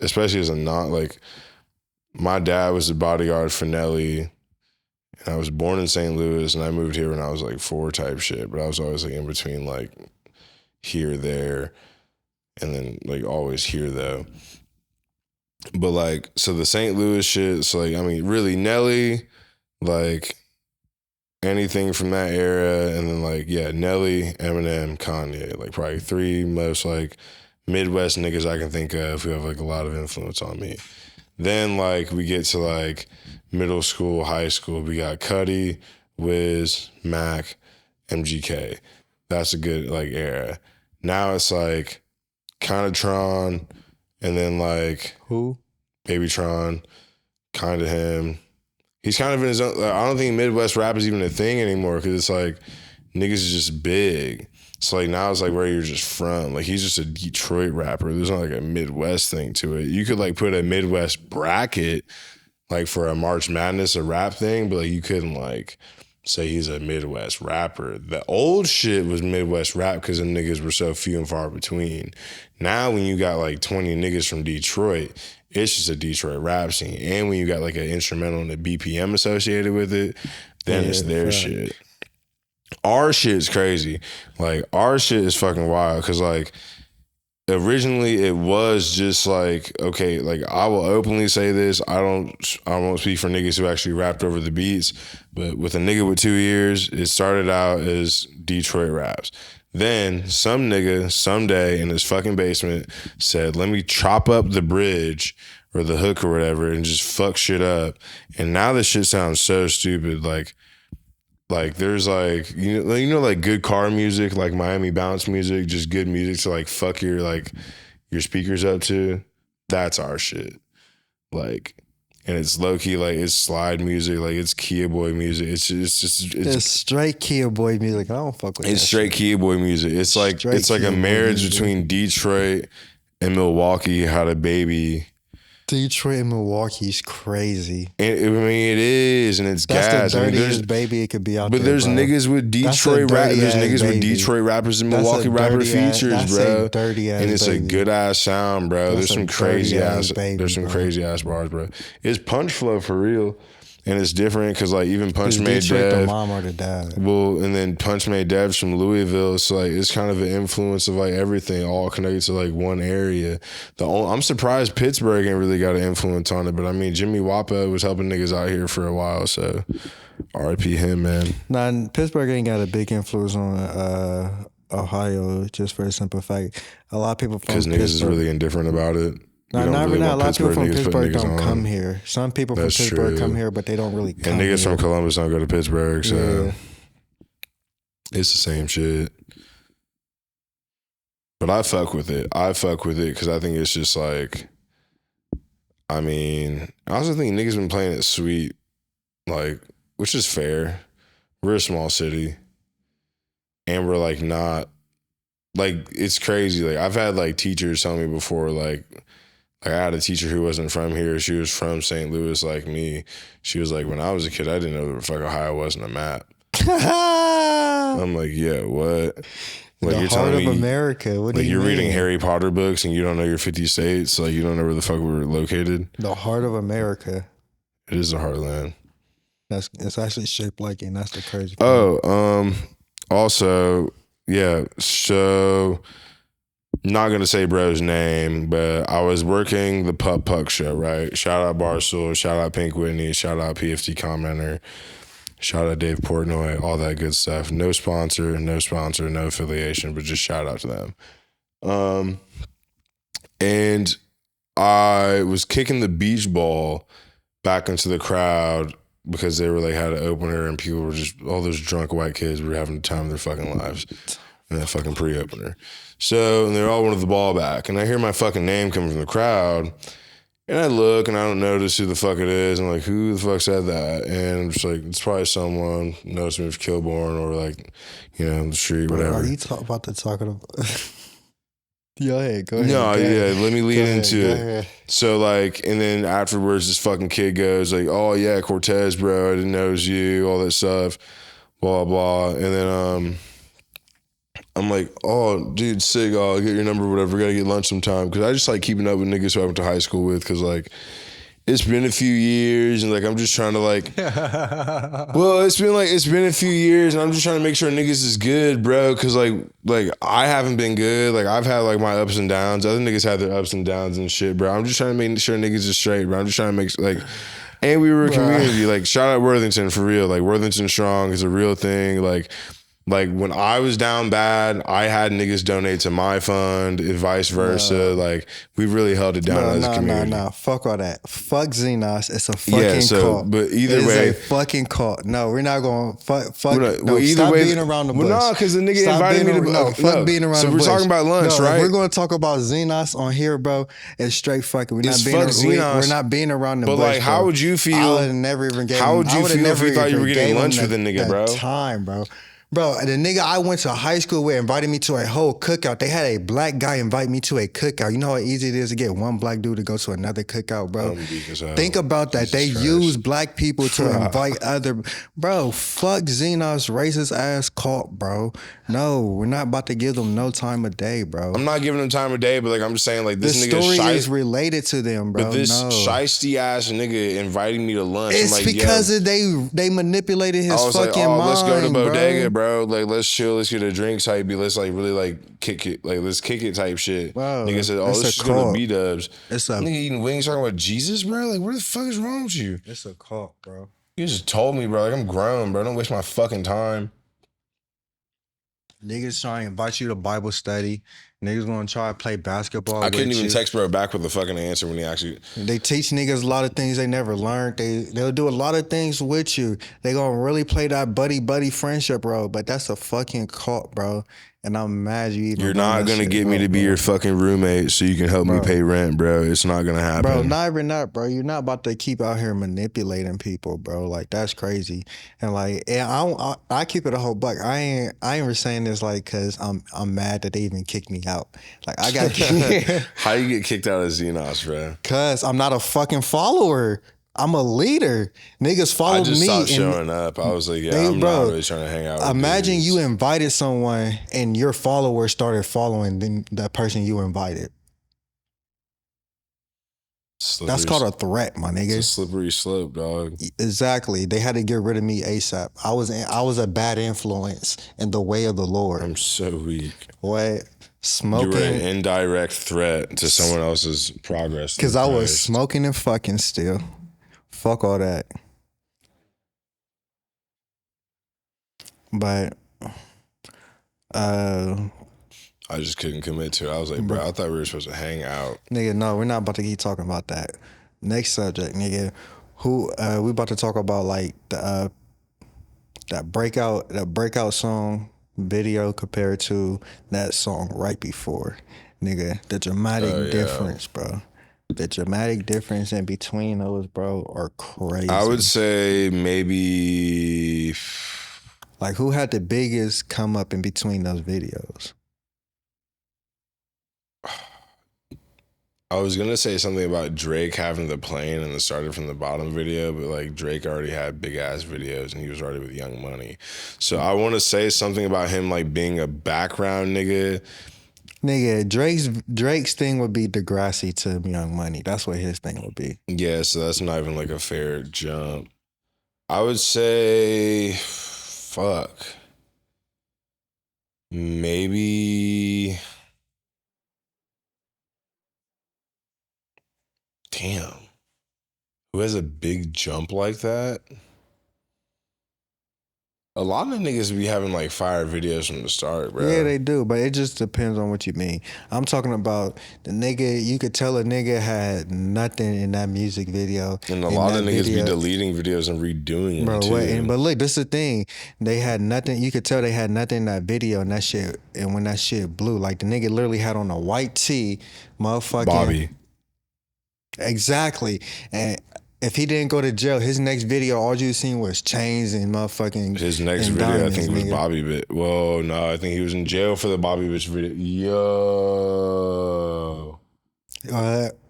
especially as a not like, my dad was the bodyguard for Nelly. And I was born in St. Louis, and I moved here when I was like 4 type shit. But I was always like in between like here, there, and then like always here though. But like, so the St. Louis shit, so like, I mean, really Nelly, like anything from that era, and then like, yeah, Nelly, Eminem, Kanye, like probably 3 most like Midwest niggas I can think of who have like a lot of influence on me. Then like we get to like middle school, high school, we got Cudi, Wiz, Mac, MGK. That's a good like era. Now it's like kind of Tron, and then like who? Baby Tron, kind of him. He's kind of in his own. I don't think Midwest rap is even a thing anymore because it's like niggas is just big. So like now it's like where you're just from. Like he's just a Detroit rapper. There's not like a Midwest thing to it. You could like put a Midwest bracket like for a March Madness, a rap thing, but like you couldn't like say he's a Midwest rapper. The old shit was Midwest rap because the niggas were so few and far between. Now when you got like 20 niggas from Detroit, it's just a Detroit rap scene. And when you got like an instrumental and a BPM associated with it, then it's their shit. Our shit is crazy. Like, our shit is fucking wild because, like, originally it was just like, okay, like, I will openly say this. I won't speak for niggas who actually rapped over the beats, but with a nigga with 2 ears, it started out as Detroit raps. Then some nigga someday in his fucking basement said, let me chop up the bridge or the hook or whatever and just fuck shit up. And now this shit sounds so stupid. Like there's like, you know, like good car music, like Miami bounce music, just good music to like fuck your speakers up to. That's our shit. Like, and it's low key, like it's slide music, like it's Kia Boy music. It's straight Kia Boy music. I don't fuck with it. It's straight Kia Boy music. It's like a marriage between Detroit and Milwaukee had a baby. Detroit and Milwaukee's crazy. And I mean, it is, and it's gas. That's the dirtiest baby it could be out there. But there's niggas with Detroit rap. There's niggas with Detroit rappers and Milwaukee rapper features, bro. And it's a good ass sound, bro. There's some crazy ass. There's some crazy ass bars, bro. It's punch flow for real. And it's different because like even Punch made Dev, the mom or the dad. Well, and then Punch made Devs from Louisville, so like it's kind of an influence of like everything, all connected to like one area. I'm surprised Pittsburgh ain't really got an influence on it, but I mean Jimmy Wappa was helping niggas out here for a while, so R.I.P. him, man. Nah, Pittsburgh ain't got a big influence on Ohio, just for a simple fact. A lot of people from Pittsburgh, because niggas is really indifferent about it. No, not really. A lot of people from Pittsburgh don't come here. Some people from Pittsburgh come here, but they don't really come here. And niggas here. from Columbus don't go to Pittsburgh, so it's the same shit. But I fuck with it. Because I think it's just like, I mean, I also think niggas been playing it sweet, like, which is fair. We're a small city. And we're like not, like, it's crazy. Like, I've had like teachers tell me before, like I had a teacher who wasn't from here. She was from St. Louis like me. She was like, when I was a kid, I didn't know the fuck Ohio was on a map. I'm like, yeah, what? Like the you're heart telling of me, America. What do you you're mean? reading Harry Potter books and you don't know your 50 states. Like you don't know where the fuck we're located. The heart of America. It is the heartland. It's actually shaped like it, and that's the crazy part. Also, yeah, so not gonna say bro's name, but I was working the Pup Puck show, right? Shout out Barstool, shout out Pink Whitney, shout out PFT Commenter, shout out Dave Portnoy, all that good stuff. No sponsor, no affiliation, but just shout out to them. And I was kicking the beach ball back into the crowd because they were like had an opener and people were just, all those drunk white kids were having the time of their fucking lives in that fucking pre-opener. So, and they all wanted the ball back. And I hear my fucking name coming from the crowd and I look and I don't notice who the fuck it is. I'm like, who the fuck said that? And I'm just like, it's probably someone knows me from Kilbourne or like, the street, whatever. Are you about to talk about... Go ahead. No, yeah, let me lead into it. Ahead. So like, and then afterwards, this fucking kid goes like, "Oh yeah, Cortez, bro, I didn't know it was you," all that stuff, blah blah. And then I'm like, "Oh, dude, sick. I'll get your number, whatever. We gotta get lunch sometime." Because I just like keeping up with niggas who I went to high school with, because like, it's been a few years, and like I'm just trying to like, well, it's been a few years, and I'm just trying to make sure niggas is good, bro. Because like I haven't been good. Like I've had like my ups and downs. Other niggas had their ups and downs and shit, bro. I'm just trying to make sure niggas is straight, bro. I'm just trying to make like, and we were a community. Like shout out Worthington for real. Like Worthington Strong is a real thing. Like when I was down bad, I had niggas donate to my fund and vice versa. Like we really held it down as a community. No. Fuck all that. Fuck Xenos. It's a fucking cult. But either way, it's a fucking cult. No, we're not going. Fuck. Either way, being around the bush. Well, no, because the nigga invited me to. Fuck being around the bush. So we're talking about lunch, right? We're going to talk about Xenos on here, bro. It's straight fucking. We're not being around the bush. But like, how would you feel? I would never even get. How would you feel if you thought you were getting lunch with a nigga, bro? Time, bro. Bro, the nigga I went to high school with invited me to a whole cookout. They had a black guy invite me to a cookout. You know how easy it is to get one black dude to go to another cookout, bro? Think about that. They use black people to invite other... Bro, fuck Xenos racist ass cult, bro. No, we're not about to give them no time of day, bro. I'm not giving them time of day, but like I'm just saying, like this nigga story is related to them, bro. But this shiesty ass nigga inviting me to lunch. It's like, because they manipulated his fucking mind, let's go to Bodega, bro. Like let's chill, let's get a drink type. Let's like really like kick it, like let's kick it type shit. Bro, nigga said, let's just go to B-dubs. It's a nigga eating wings talking about Jesus, bro. Like what the fuck is wrong with you? It's a cult, bro. You just told me, bro. Like I'm grown, bro. Don't waste my fucking time. Niggas trying to invite you to Bible study. Niggas gonna try to play basketball. I couldn't even text bro back with the fucking answer when he actually. They teach niggas a lot of things they never learned. They'll do a lot of things with you. They gonna really play that buddy friendship, bro. But that's a fucking cult, bro. And I'm mad you even. You're not gonna get me to be your fucking roommate so you can help me pay rent, bro. It's not gonna happen, bro. Not even that, bro. You're not about to keep out here manipulating people, bro. Like that's crazy. And like, I keep it a whole buck. I ain't even saying this like because I'm mad that they even kicked me out. Like I got how you get kicked out of Xenos, bro? Cause I'm not a fucking follower. I'm a leader. Niggas followed me. I just stopped showing up. I was like, I'm not really trying to hang out with imagine dudes. You invited someone and your followers started following that person you invited. That's called a threat, my nigga. It's a slippery slope, dog. Exactly. They had to get rid of me ASAP. I was a bad influence in the way of the Lord. I'm so weak. What? Smoking. You were an indirect threat to someone else's progress. Because I was smoking and fucking still. Fuck all that. But I just couldn't commit to it. I was like, bro, I thought we were supposed to hang out. Nigga, no, we're not about to keep talking about that. Next subject, nigga. We about to talk about like that breakout song video compared to that song right before. Nigga, the dramatic difference, bro. The dramatic difference in between those, bro, are crazy. I would say maybe... Like, who had the biggest come up in between those videos? I was gonna say something about Drake having the plane and the started from the bottom video, but like Drake already had big ass videos and he was already with Young Money. So I want to say something about him like being a background nigga. Nigga, Drake's thing would be Degrassi to Young Money. That's what his thing would be. Yeah, so that's not even like a fair jump. I would say, fuck, maybe. Damn. Who has a big jump like that? A lot of niggas be having like fire videos from the start, bro. Yeah, they do, but it just depends on what you mean. I'm talking about the nigga, you could tell a nigga had nothing in that music video. And a lot of niggas be deleting videos and redoing them too. But look, this is the thing. They had nothing, you could tell they had nothing in that video and that shit, and when that shit blew, like the nigga literally had on a white tee, motherfucking Bobby. Exactly. And if he didn't go to jail, his next video, all you seen was chains and motherfucking. His next video, diamonds, I think, was Bobby Bitch. Well, no, I think he was in jail for the Bobby Bitch video. Yo.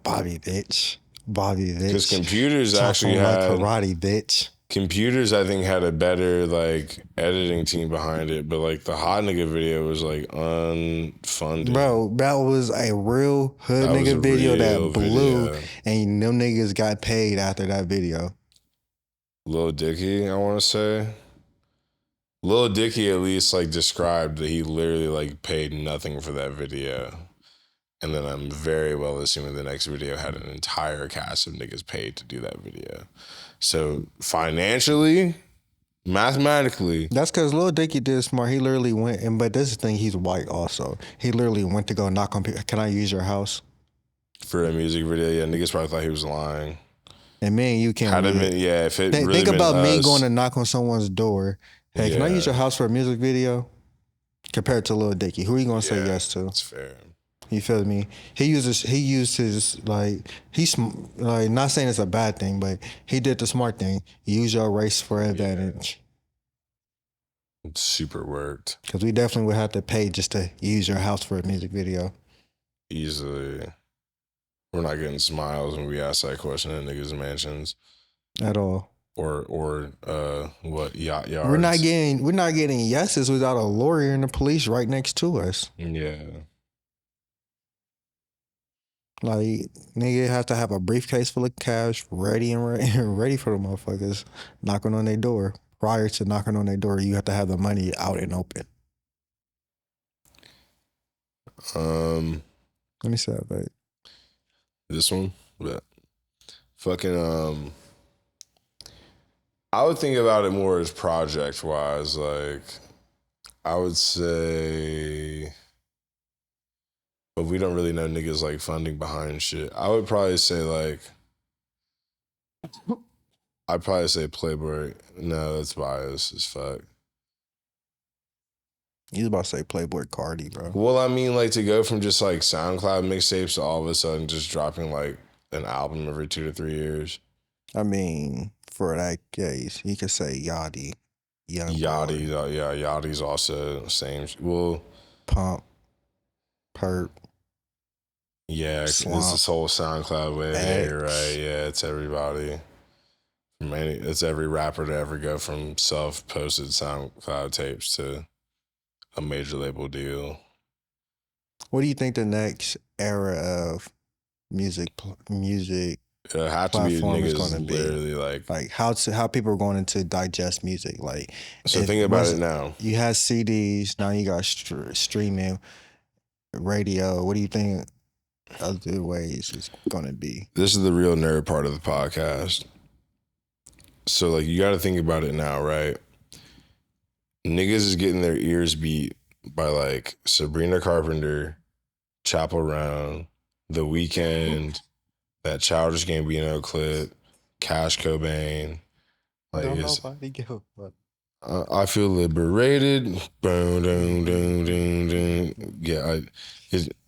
Bobby Bitch. Because computers actually had karate, bitch. Computers, I think, had a better like editing team behind it, but like the hot nigga video was like unfunded. Bro, that was a real hood nigga video that blew, and them niggas got paid after that video. Lil Dicky, I want to say. Lil Dicky at least like described that he literally like paid nothing for that video. And then I'm very well assuming the next video had an entire cast of niggas paid to do that video. So financially, mathematically. That's because Lil Dicky did smart. He literally went, but this is the thing, he's white also. He literally went to go knock on people. Can I use your house? For a music video, yeah, niggas probably thought he was lying. And me and you can't. Yeah, if it really think about me going to knock on someone's door. Hey, can I use your house for a music video? Compared to Lil Dicky, who are you gonna say yes to? That's fair. You feel me? He used his like, he's like, not saying it's a bad thing, but he did the smart thing. Use your race for advantage. It super worked. Because we definitely would have to pay just to use your house for a music video. Easily. We're not getting smiles when we ask that question in niggas' mansions. At all. Or what, yacht yards? We're not getting yeses without a lawyer and the police right next to us. Yeah. Like, nigga have to have a briefcase full of cash ready for the motherfuckers knocking on their door. Prior to knocking on their door, you have to have the money out and open. Let me say that back. This one? But fucking I would think about it more as project wise. Like, I would say, but we don't really know niggas like funding behind shit. I would probably say like, I'd probably say Playboy. No, that's biased as fuck. You was about to say Playboy Cardi, bro. Well, I mean, like to go from just like SoundCloud mixtapes to all of a sudden just dropping like an album every 2 to 3 years. I mean, for that case, you could say Yachty. Yachty, yeah, Yachty's also the same. Well, Pump, Perp. Yeah, it's this whole SoundCloud wave here, right? Yeah, it's everybody. It's every rapper to ever go from self-posted SoundCloud tapes to a major label deal. What do you think the next era of music it'll have to be niggas literally like how people are going to digest music? Like, so think about it now. You had CDs, now you got streaming, radio. What do you think other ways it's gonna be? This is the real nerd part of the podcast. So like, you got to think about it now, right? Niggas is getting their ears beat by like Sabrina Carpenter, Chappell Round, The Weeknd, that Childish Gambino clip, Cash Cobain. Like, don't nobody give a fuck. I feel liberated. Boom, boom, boom, boom, boom. Yeah,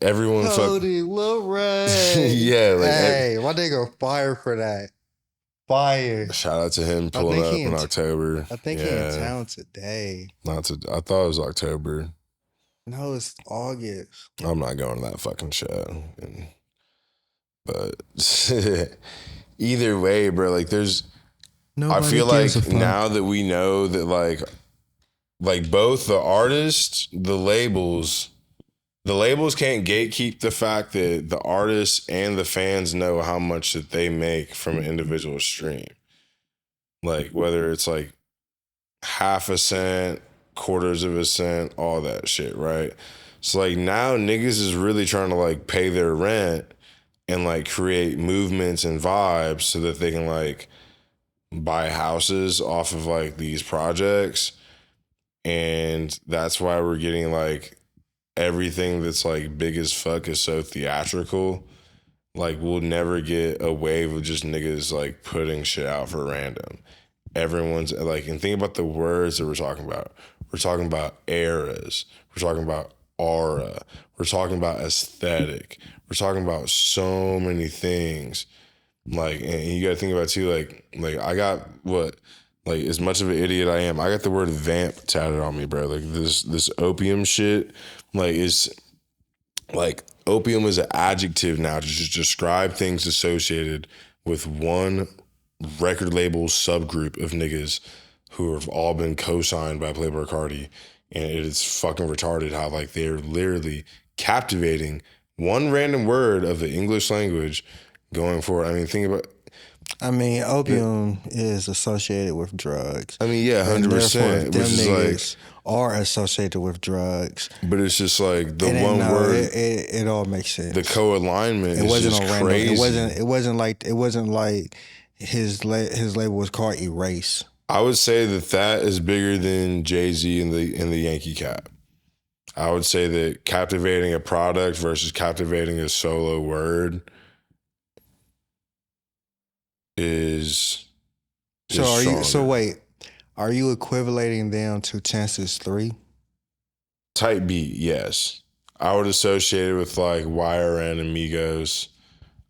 everyone Cody Lorraine. Yeah, like, hey, my nigga fire for that. Fire. Shout out to him pulling up in October. I think he's in town today. I thought it was October. No, it's August. I'm not going to that fucking show. But either way, bro, like there's. Nobody I feel gives a like fuck. now that we know that like both the artists, the labels can't gatekeep the fact that the artists and the fans know how much that they make from an individual stream. Like whether it's like half a cent, quarters of a cent, all that shit, right? So like now niggas is really trying to like pay their rent and like create movements and vibes so that they can like buy houses off of like these projects. And that's why we're getting like everything that's like big as fuck is so theatrical. Like we'll never get a wave of just niggas like putting shit out for random. Everyone's like, and think about the words that we're talking about. We're talking about eras. We're talking about aura. We're talking about aesthetic. We're talking about so many things. Like, and you gotta think about too, like I got what, like as much of an idiot I am, I got the word vamp tatted on me, bro. Like this opium shit, like is like opium is an adjective now to just describe things associated with one record label subgroup of niggas who have all been co-signed by Playboi Carti. And it is fucking retarded how like they're literally captivating one random word of the English language going forward. I mean, think about. I mean, opium is associated with drugs. I mean, yeah, 100%. Them Which is niggas like, are associated with drugs. but it's just like the one word. It all makes sense. The co-alignment is just crazy. It wasn't like his label was called Erase. I would say that is bigger than Jay-Z in the Yankee Cap. I would say that captivating a product versus captivating a solo word is so are you equivalating them to Chances 3? Type beat, yes. I would associate it with like YRN and Migos.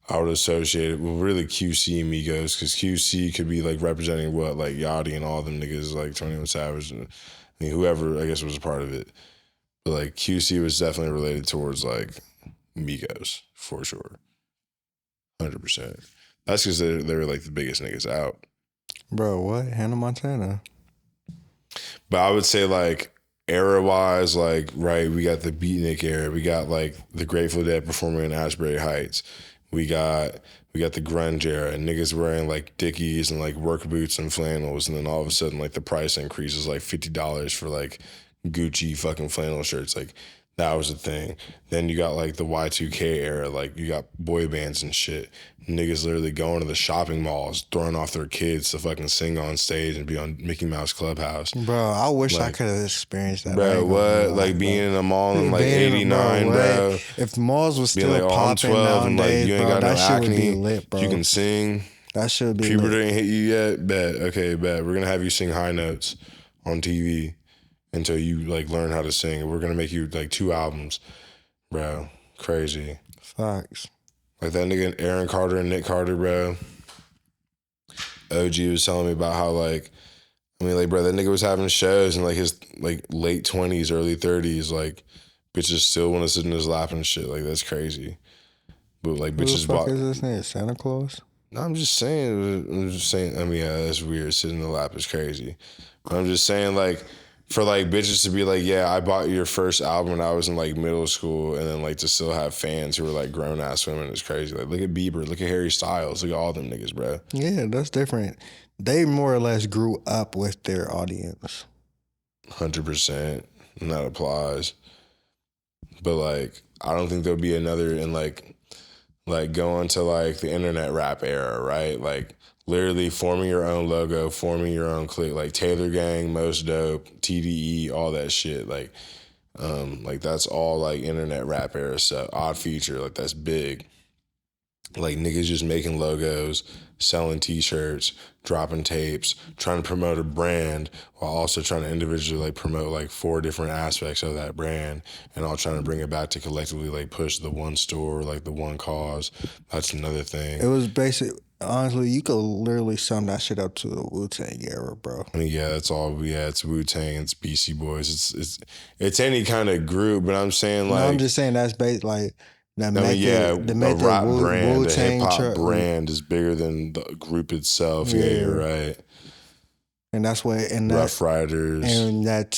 I would associate it with really QC and Migos because QC could be like representing what, like Yachty and all them niggas, like 21 Savage and I mean whoever I guess was a part of it. But like QC was definitely related towards like Migos for sure. 100%. That's because they were like the biggest niggas out. Bro, what? Hannah Montana. But I would say like era wise, like, right, we got the Beatnik era. We got like the Grateful Dead performing in Asbury Heights. We got the grunge era and niggas wearing like Dickies and like work boots and flannels. And then all of a sudden like the price increases like $50 for like Gucci fucking flannel shirts. Like that was a thing. Then you got like the Y2K era. Like you got boy bands and shit. Niggas literally going to the shopping malls, throwing off their kids to fucking sing on stage and be on Mickey Mouse Clubhouse. Bro, I wish I could have experienced that. Bro, what? Like being in a mall in like 89, bro. If malls was still like popping nowadays, and like you ain't got no shit acne, would be lit, bro. You can sing. That should be Puberty lit. ain't hit you yet? Bet. Okay, bet. We're gonna have you sing high notes on TV until you like learn how to sing. We're gonna make you like 2 albums. Bro, crazy. Facts. Like that nigga Aaron Carter and Nick Carter, bro. OG was telling me about how like, I mean like, bro, that nigga was having shows in like his like late 20s, early 30s. Like, bitches still want to sit in his lap and shit. Like, that's crazy. But like, bitches Who the fuck is this nigga? Santa Claus? No, I'm just saying. I mean, yeah, that's weird. Sitting in the lap is crazy. But I'm just saying, like, for like bitches to be like, yeah, I bought your first album when I was in like middle school, and then like to still have fans who are like grown ass women is crazy. Like, look at Bieber, look at Harry Styles, look at all them niggas, bro. Yeah, that's different. They more or less grew up with their audience. 100%, and that applies. But like, I don't think there'll be another in like going to like the internet rap era, right? Like literally forming your own logo, forming your own clique, like Taylor Gang, Most Dope, TDE, all that shit. Like that's all like internet rap era stuff. Odd Future, like that's big. Like niggas just making logos, selling t-shirts, dropping tapes, trying to promote a brand while also trying to individually like promote like 4 different aspects of that brand and all trying to bring it back to collectively like push the one store, like the one cause. That's another thing. It was basic. Honestly, you could literally sum that shit up to the Wu-Tang era, bro. I mean, yeah, that's all. Yeah, it's Wu-Tang, it's BC Boys, it's any kind of group. But I'm saying like, no, I'm just saying that's like That I mean, yeah, a the rap brand, a hip Wu-Tang hop brand is bigger than the group itself. Yeah, you're right. And that's what Rough Riders and that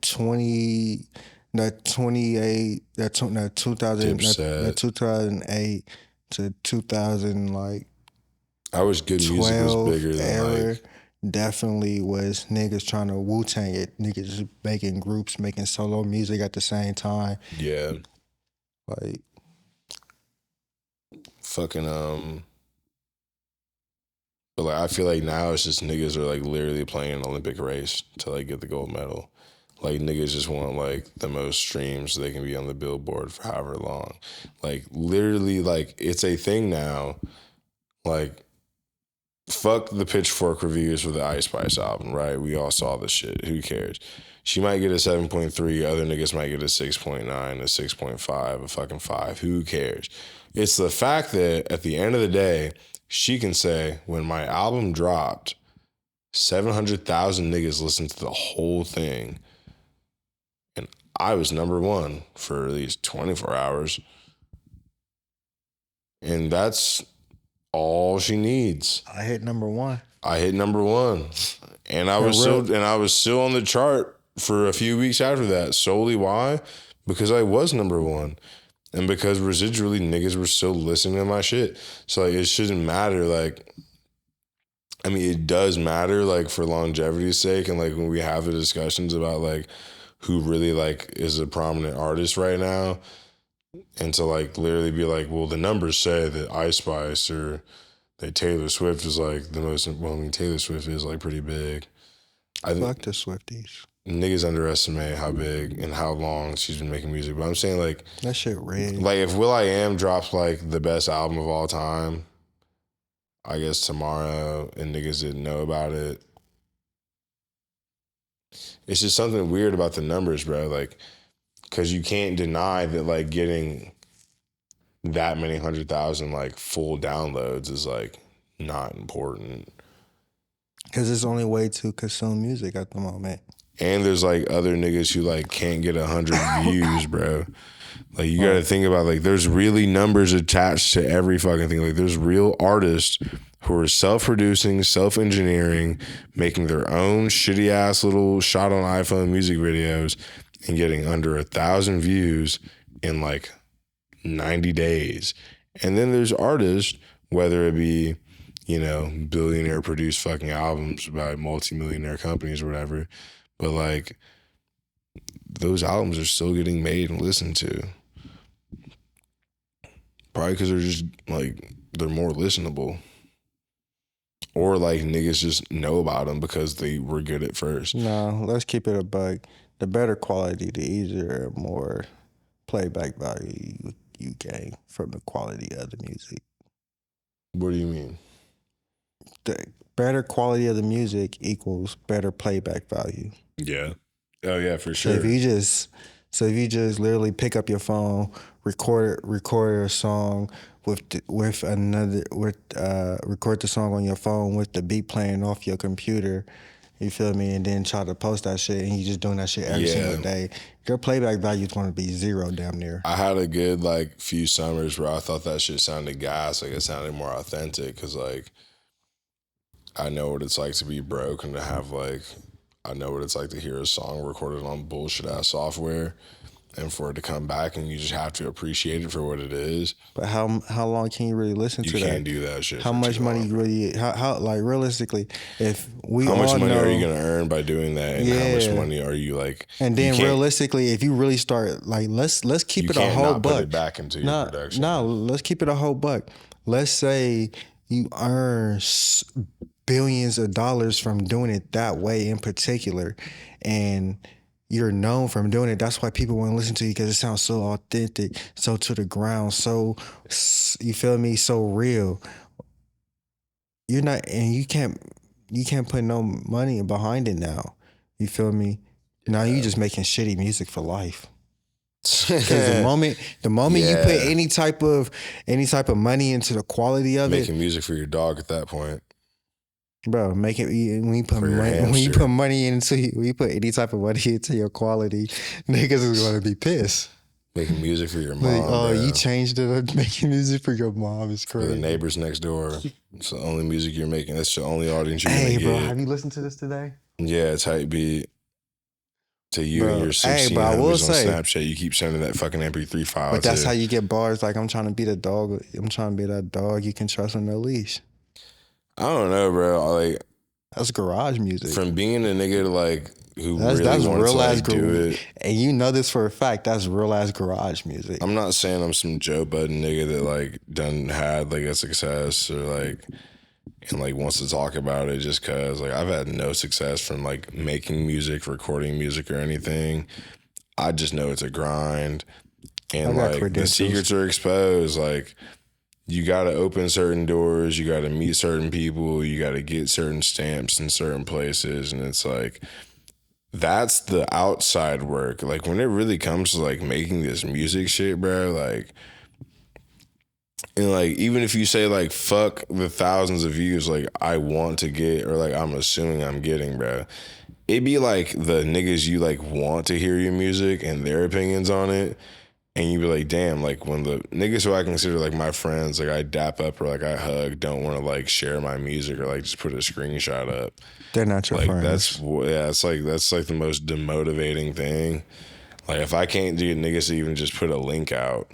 28 that 2000 that 2008 to 2000 like I wish good music was bigger than era like definitely was niggas trying to Wu-Tang it. Niggas just making groups, making solo music at the same time. Yeah. Like fucking but like I feel like now it's just niggas are like literally playing an Olympic race to like get the gold medal. Like niggas just want like the most streams so they can be on the billboard for however long. Like literally like it's a thing now. Like fuck the Pitchfork reviews for the Ice Spice album, right? We all saw this shit. Who cares? She might get a 7.3, other niggas might get a 6.9, a 6.5, a fucking 5. Who cares? It's the fact that at the end of the day, she can say, when my album dropped, 700,000 niggas listened to the whole thing. And I was number one for at least 24 hours. And that's all she needs. I hit number one. And I was still on the chart for a few weeks after that. Solely why? Because I was number one. And because residually niggas were still listening to my shit. So like it shouldn't matter. Like, I mean, it does matter like for longevity's sake. And like when we have the discussions about like who really like is a prominent artist right now. And to like literally be like, well, the numbers say that Ice Spice or that Taylor Swift is like the most, well, I mean, Taylor Swift is like pretty big. Fuck the Swifties. Niggas underestimate how big and how long she's been making music. But I'm saying like that shit red. Like if will.i.am drops like the best album of all time, I guess tomorrow, and niggas didn't know about it. It's just something weird about the numbers, bro. Like, cause you can't deny that like getting that many 100,000 like full downloads is like not important. Cause it's the only way to consume music at the moment. And there's like other niggas who like can't get 100 views, bro. Like you gotta think about like there's really numbers attached to every fucking thing. Like there's real artists who are self-producing, self-engineering, making their own shitty ass little shot on iPhone music videos and getting under 1,000 views in like 90 days. And then there's artists, whether it be, you know, billionaire produced fucking albums by multi-millionaire companies or whatever, but like those albums are still getting made and listened to. Probably because they're just like, they're more listenable. Or like niggas just know about them because they were good at first. No, let's keep it a buck. The better quality, the easier, more playback value you gain from the quality of the music. What do you mean? The better quality of the music equals better playback value. Yeah. Oh yeah, for sure. So if you just literally pick up your phone, record a song record the song on your phone with the beat playing off your computer, you feel me, and then try to post that shit and you just doing that shit every single day, your playback value is going to be zero damn near. I had a good like few summers where I thought that shit sounded gas, like it sounded more authentic because like I know what it's like to be broke and to have like, I know what it's like to hear a song recorded on bullshit ass software and for it to come back and you just have to appreciate it for what it is. But how long can you really listen to that? You can't do that shit. How much money you really, how like realistically, if we all know. How much money are you going to earn by doing that? And how much money are you like? And then realistically, if you really start, like, let's keep it a whole buck. Put it back into your production. No, let's keep it a whole buck. Let's say you earn billions of dollars from doing it that way in particular, and you're known from doing it. That's why people want to listen to you, because it sounds so authentic, so to the ground, so, you feel me, so real. You're not, and you can't put no money behind it now. You feel me? Now you just making shitty music for life. Because the moment you put any type of money into the quality of making music for your dog at that point. Bro, when you put money into, when you put any type of money into your quality, niggas is gonna be pissed. Making music for your mom. Oh, you changed it. Making music for your mom is crazy. For the neighbors next door. It's the only music you're making. That's the only audience you're gonna get. Hey, bro, have you listened to this today? Yeah, it's hype beat. To you and your 16 homies on Snapchat, you keep sending that fucking MP3 file. But that's how you get bars. Like, I'm trying to be the dog. I'm trying to be that dog you can trust on no leash. I don't know, bro. Like, that's garage music. From being a nigga to like who that's wanted real to like do it. And you know this for a fact. That's real ass garage music. I'm not saying I'm some Joe Budden nigga that like done had like a success or like and like wants to talk about it just cause like I've had no success from like making music, recording music or anything. I just know it's a grind and like the secrets are exposed. Like you got to open certain doors, you got to meet certain people, you got to get certain stamps in certain places. And it's like, that's the outside work. Like when it really comes to like making this music shit, bro, like, and like, even if you say like, fuck the thousands of views, like I want to get, or like, I'm assuming I'm getting, bro, it'd be like the niggas you like want to hear your music and their opinions on it. And you be like, damn, like when the niggas who I consider like my friends, like I dap up or like I hug, don't want to like share my music or like just put a screenshot up. They're not your like, friends. That's like the most demotivating thing. Like if I can't get niggas to even just put a link out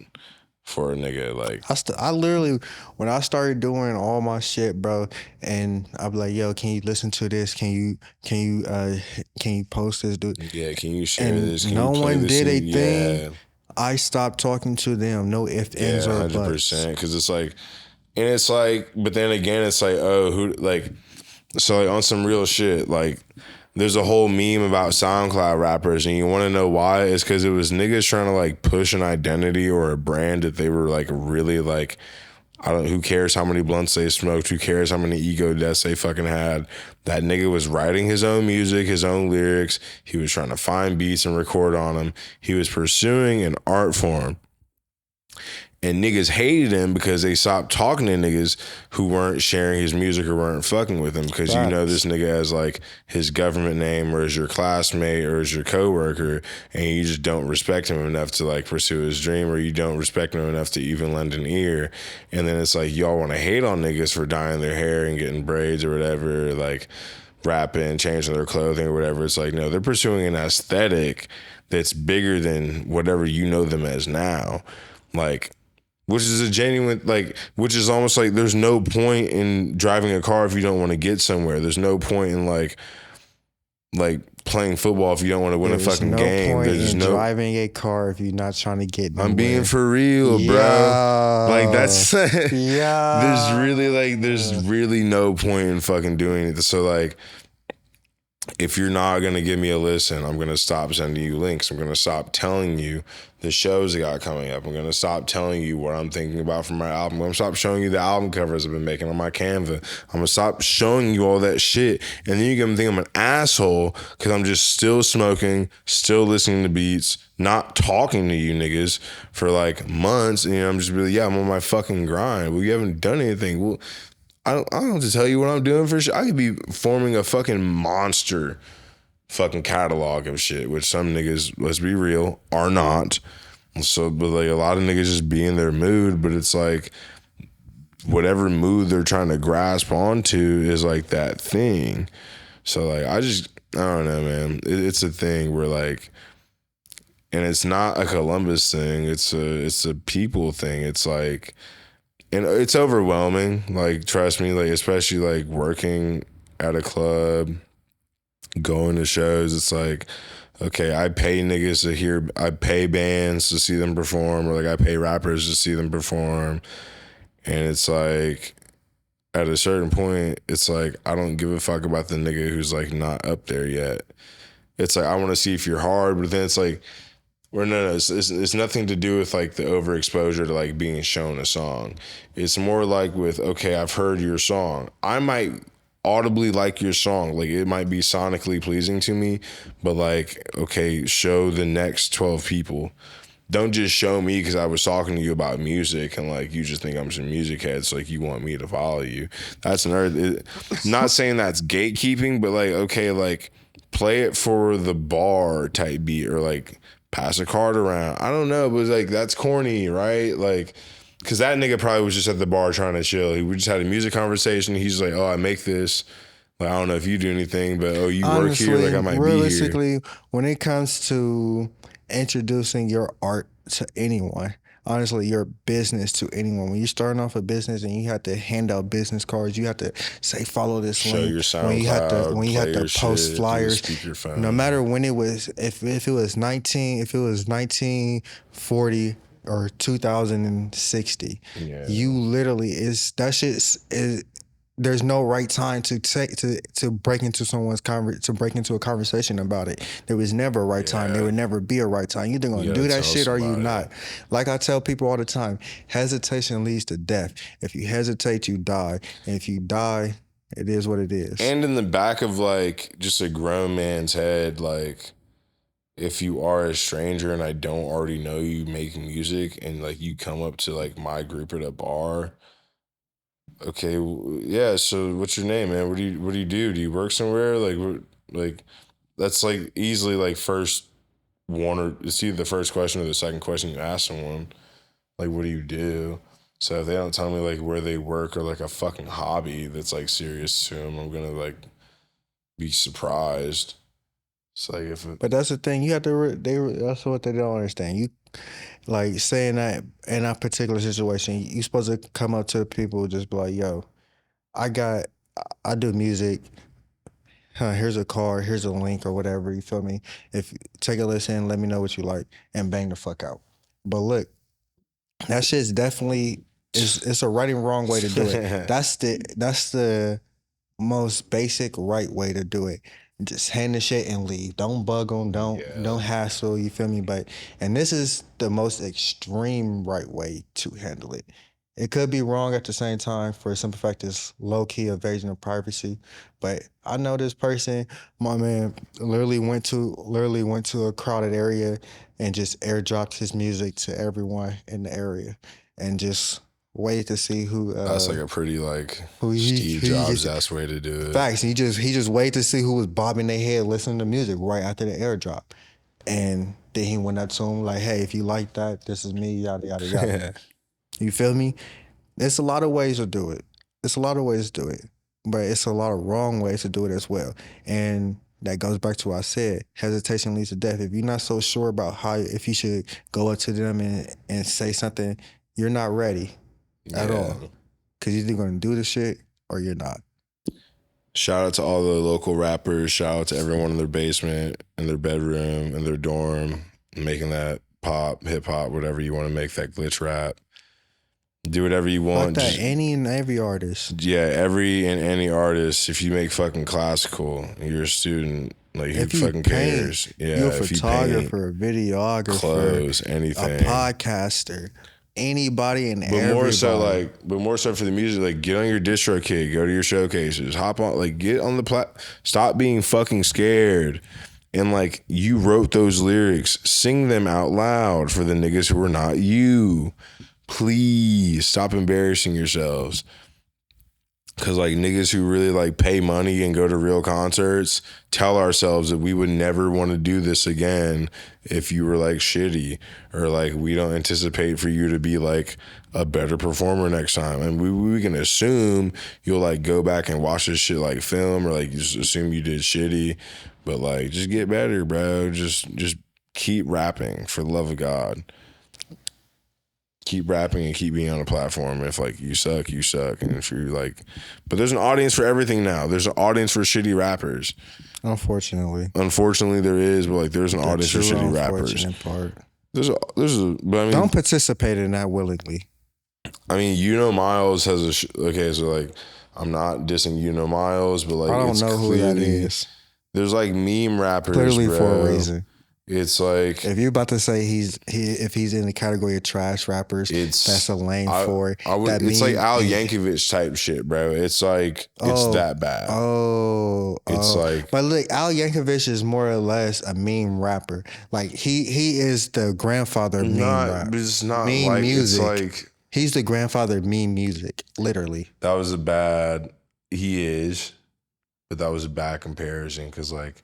for a nigga, like I literally, when I started doing all my shit, bro, and I'd be like, yo, can you listen to this? Can you post this, dude? Yeah, can you share this? Can no you play one this did a thing. Yeah. I stopped talking to them. No ifs, ands, or buts. 100%. Because it's like, and it's like, but then again, it's like, oh, who, like, so like on some real shit, like, there's a whole meme about SoundCloud rappers, and you want to know why? It's because it was niggas trying to like push an identity or a brand that they were like really like, who cares how many blunts they smoked? Who cares how many ego deaths they fucking had? That nigga was writing his own music, his own lyrics. He was trying to find beats and record on them. He was pursuing an art form. And niggas hated him because they stopped talking to niggas who weren't sharing his music or weren't fucking with him. Because you know this nigga has like his government name or is your classmate or is your coworker, and you just don't respect him enough to like pursue his dream, or you don't respect him enough to even lend an ear. And then it's like y'all want to hate on niggas for dyeing their hair and getting braids or whatever, like rapping, changing their clothing or whatever. It's like, no, they're pursuing an aesthetic that's bigger than whatever you know them as now. Like, which is a genuine, like, which is almost like there's no point in driving a car if you don't want to get somewhere. There's no point in like playing football if you don't want to win a fucking game. There's no driving a car if you're not trying to get nowhere. I'm being for real, bro. Like that's there's really no point in fucking doing it. So like, if you're not going to give me a listen, I'm going to stop sending you links. I'm going to stop telling you the shows I got coming up. I'm going to stop telling you what I'm thinking about for my album. I'm going to stop showing you the album covers I've been making on my Canva. I'm going to stop showing you all that shit. And then you're going to think I'm an asshole because I'm just still smoking, still listening to beats, not talking to you niggas for like months. And I'm just really, I'm on my fucking grind. Well, you haven't done anything. Well, I don't have to tell you what I'm doing for shit. I could be forming a fucking monster fucking catalog of shit, which some niggas, let's be real, are not. So, but like a lot of niggas just be in their mood, but it's like whatever mood they're trying to grasp onto is like that thing. So like, I don't know, man. It's a thing where like, and it's not a Columbus thing. It's a people thing. It's like, and it's overwhelming, like, trust me, like, especially, like, working at a club, going to shows, it's like, okay, I pay niggas to hear, I pay bands to see them perform, or, like, I pay rappers to see them perform, and it's like, at a certain point, it's like, I don't give a fuck about the nigga who's, like, not up there yet. It's like, I want to see if you're hard, but then it's like, or no, it's nothing to do with like the overexposure to like being shown a song. It's more like with, okay, I've heard your song. I might audibly like your song. Like it might be sonically pleasing to me, but like, okay, show the next 12 people. Don't just show me because I was talking to you about music and like you just think I'm some music head, so like you want me to follow you. That's not saying that's gatekeeping, but like, okay, like play it for the bar type beat, or like pass a card around. I don't know, but like that's corny, right? Like, cause that nigga probably was just at the bar trying to chill. We just had a music conversation. He's like, oh, I make this. Like, I don't know if you do anything, but oh, you Honestly, work here. Like, I might be here. Realistically, when it comes to introducing your art to anyone, honestly, your business to anyone, when you're starting off a business and you have to hand out business cards, you have to say follow this Show link. your SoundCloud, when you have to post shit, flyers, speakerphone. no matter when it was, if it was 1940 or 2060, you literally there's no right time to break into a conversation about it. There was never a right time. There would never be a right time. You're either gonna do that shit or you not. Like I tell people all the time, hesitation leads to death. If you hesitate, you die. And if you die, it is what it is. And in the back of like just a grown man's head, like if you are a stranger and I don't already know you make music and like you come up to like my group at a bar. Okay, yeah. So, what's your name, man? What do you do? Do you work somewhere? Like that's like easily like first one, or it's either the first question or the second question you ask someone. Like, what do you do? So if they don't tell me like where they work or like a fucking hobby that's like serious to them, I'm gonna like be surprised. It's like but that's the thing. You have to. That's what they don't understand. You. Like saying that in that particular situation, you supposed to come up to people, just be like, yo, I do music. Here's a card, here's a link or whatever, you feel me? If take a listen, let me know what you like, and bang the fuck out. But look, that shit's definitely it's a right and wrong way to do it. That's the most basic right way to do it. Just hand the shit and leave. Don't bug them. Don't hassle. You feel me? And this is the most extreme right way to handle it. It could be wrong at the same time for a simple fact it's low-key invasion of privacy. But I know this person, my man, literally went to a crowded area and just airdropped his music to everyone in the area and just wait to see who. That's like a pretty like Steve Jobs-ass way to do it. Facts. He just waited to see who was bobbing their head listening to music right after the airdrop, and then he went up to him like, "Hey, if you like that, this is me." Yada yada yada. You feel me? It's a lot of ways to do it. But it's a lot of wrong ways to do it as well. And that goes back to what I said. Hesitation leads to death. If you're not so sure about if you should go up to them and say something, you're not ready. At all. Because you're either going to do the shit or you're not. Shout out to all the local rappers. Shout out to everyone in their basement, in their bedroom, in their dorm, making that pop, hip hop, whatever you want to make, that glitch rap. Do whatever you want. Like that, any and every artist. Yeah, every and any artist. If you make fucking classical, you're a student. Like, who fucking cares? Yeah, you're a photographer, a videographer, clothes, anything, a podcaster. Anybody and everybody. But more so for the music, like get on your distro kit, go to your showcases, hop on, like get on the stop being fucking scared. And like you wrote those lyrics, sing them out loud for the niggas who are not you. Please stop embarrassing yourselves. Cause like niggas who really like pay money and go to real concerts tell ourselves that we would never want to do this again if you were like shitty, or like we don't anticipate for you to be like a better performer next time. And we can assume you'll like go back and watch this shit like film, or like just assume you did shitty, but like just get better, bro. Just keep rapping for the love of God. Keep rapping and keep being on a platform. If like you suck, you suck. And if you're like, but there's an audience for everything now. There's an audience for shitty rappers. Unfortunately there is, but like there's an audience for shitty rappers. Part. But I mean, don't participate in that willingly. I mean, Miles has okay, so like I'm not dissing Miles, but like I don't know who that is. There's like meme rappers, clearly bro. For a reason. It's like if you're about to say if he's in the category of trash rappers, that's a lane for it. It's like Al Yankovic type shit, bro. It's like it's that bad. Like, but look, Al Yankovic is more or less a meme rapper. Like he is the grandfather of meme rap. But it's not meme like music. It's like he's the grandfather of meme music, literally. That was but that was a bad comparison because like.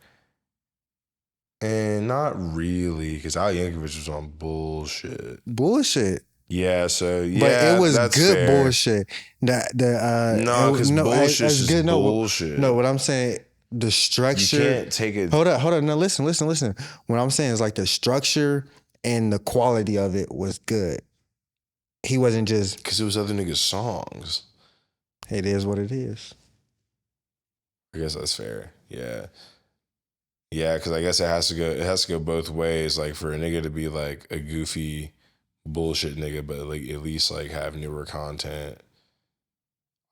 And not really, because Al Yankovic was on bullshit. Bullshit. Yeah, so yeah, but it was that's good fair. bullshit. No, because bullshit is good. bullshit. No, what I'm saying, the structure. You can't take it. Hold up. Now listen. What I'm saying is like the structure and the quality of it was good. He wasn't just because it was other niggas' songs. It is what it is. I guess that's fair. Yeah. Yeah, because I guess it has to go both ways. Like for a nigga to be like a goofy bullshit nigga, but like at least like have newer content.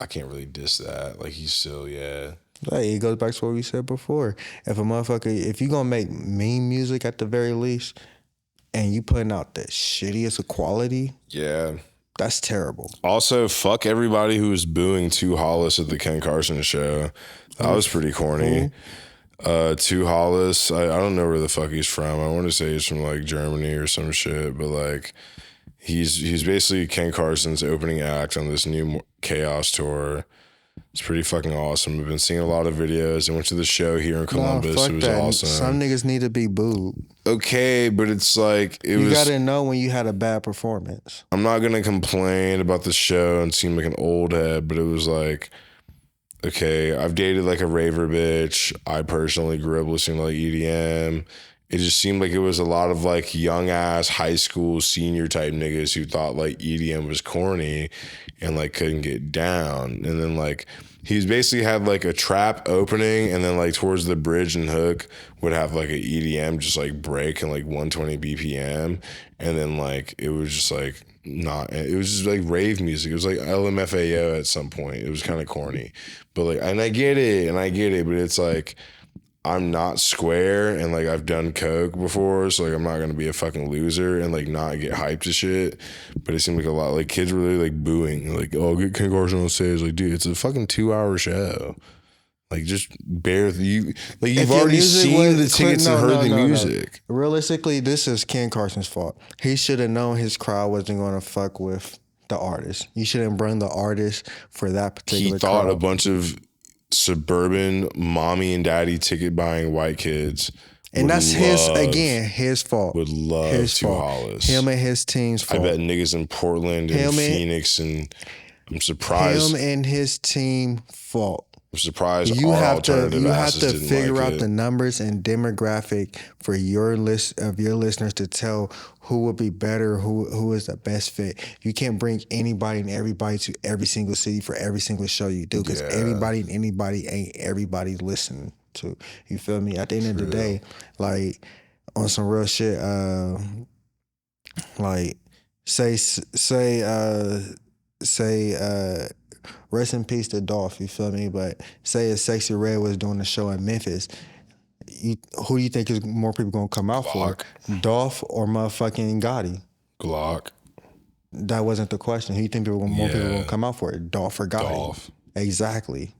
I can't really diss that. Like he's still, yeah. Like it goes back to what we said before. If you gonna make meme music at the very least, and you putting out the shittiest of quality, yeah, that's terrible. Also, fuck everybody who was booing Too Hollis at the Ken Carson show. That was pretty corny. Too Hollis, I don't know where the fuck he's from. I want to say he's from like Germany or some shit, but like he's basically Ken Carson's opening act on this new Chaos tour. It's pretty fucking awesome. I've been seeing a lot of videos. I went to the show here in Columbus. It was awesome. Some niggas need to be booed. Okay, but it's like you gotta know when you had a bad performance. I'm not gonna complain about the show and seem like an old head, but it was like, okay, I've dated like a raver bitch. I personally grew up listening to like EDM. It just seemed like it was a lot of like young ass high school senior type niggas who thought like EDM was corny and like couldn't get down. And then like he's basically had like a trap opening and then like towards the bridge and hook would have like an EDM just like break and like 120 BPM. And then like it was just like it was just like rave music. It was like LMFAO at some point. It was kind of corny. But like, and I get it, but it's like, I'm not square and like I've done coke before, so like I'm not gonna be a fucking loser and like not get hyped to shit. But it seemed like a lot like kids were really like booing, like, oh, get Ken Carson on stage. Like, dude, it's a fucking 2-hour show. Like, just bear you. Like, you've already seen the tickets and heard the music. No. Realistically, this is Ken Carson's fault. He should have known his crowd wasn't gonna fuck with the artist. You shouldn't bring the artist for that particular. He thought crowd. A bunch of suburban mommy and daddy ticket buying white kids, and that's his fault. Would love Too Hollis. Him and his team's fault. I bet niggas in Portland and Phoenix, and I'm surprised. Him and his team fault. I'm surprised you have to figure out the numbers and demographic for your listeners to tell who would be better, who is the best fit. You can't bring anybody and everybody to every single city for every single show you do, because everybody and anybody ain't everybody listening to. You feel me? At the end of the day, like on some real shit, like say rest in peace to Dolph, you feel me? But say if Sexy Red was doing the show in Memphis, who do you think is more people gonna come out for? Dolph or motherfucking Gotti? Glock. That wasn't the question. Who do you think more people gonna come out for? Dolph or Gotti? Dolph. Exactly.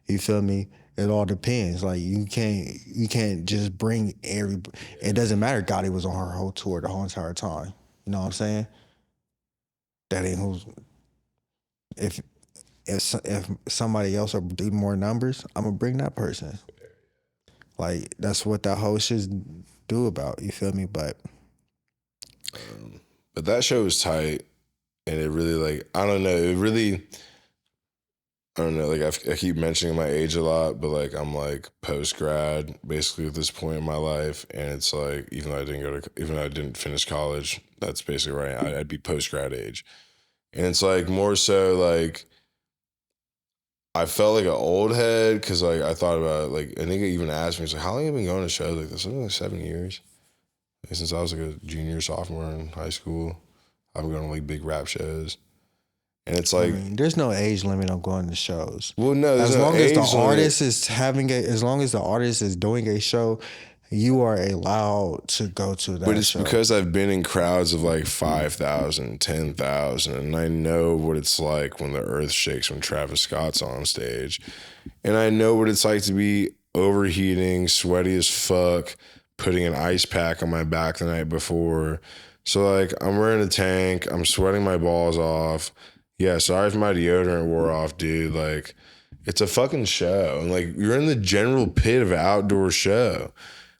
You feel me? It all depends. Like you can't just bring it doesn't matter. Gotti was on her whole tour the whole entire time. You know what I'm saying? That ain't who's. If somebody else will do more numbers, I'm gonna bring that person. Like that's what that whole shit's do about. You feel me? But that show was tight, and it really like I don't know. Like I keep mentioning my age a lot, but like I'm like post grad basically at this point in my life, and it's like even though I didn't finish college, that's basically right. I'd be post grad age, and it's like more so like. I felt like an old head because like I thought about it, like a nigga even asked me, he's like, how long have you been going to shows like this? Something like 7 years. Like, since I was like a junior, sophomore in high school, I've been going to like big rap shows. And it's like there's no age limit on going to shows. Well, no, as long as the artist is doing a show, you are allowed to go to that show. But it's because I've been in crowds of like 5,000, 10,000, and I know what it's like when the earth shakes when Travis Scott's on stage. And I know what it's like to be overheating, sweaty as fuck, putting an ice pack on my back the night before. So like I'm wearing a tank, I'm sweating my balls off. Yeah, sorry if my deodorant wore off, dude. Like, it's a fucking show. And like you're in the general pit of an outdoor show.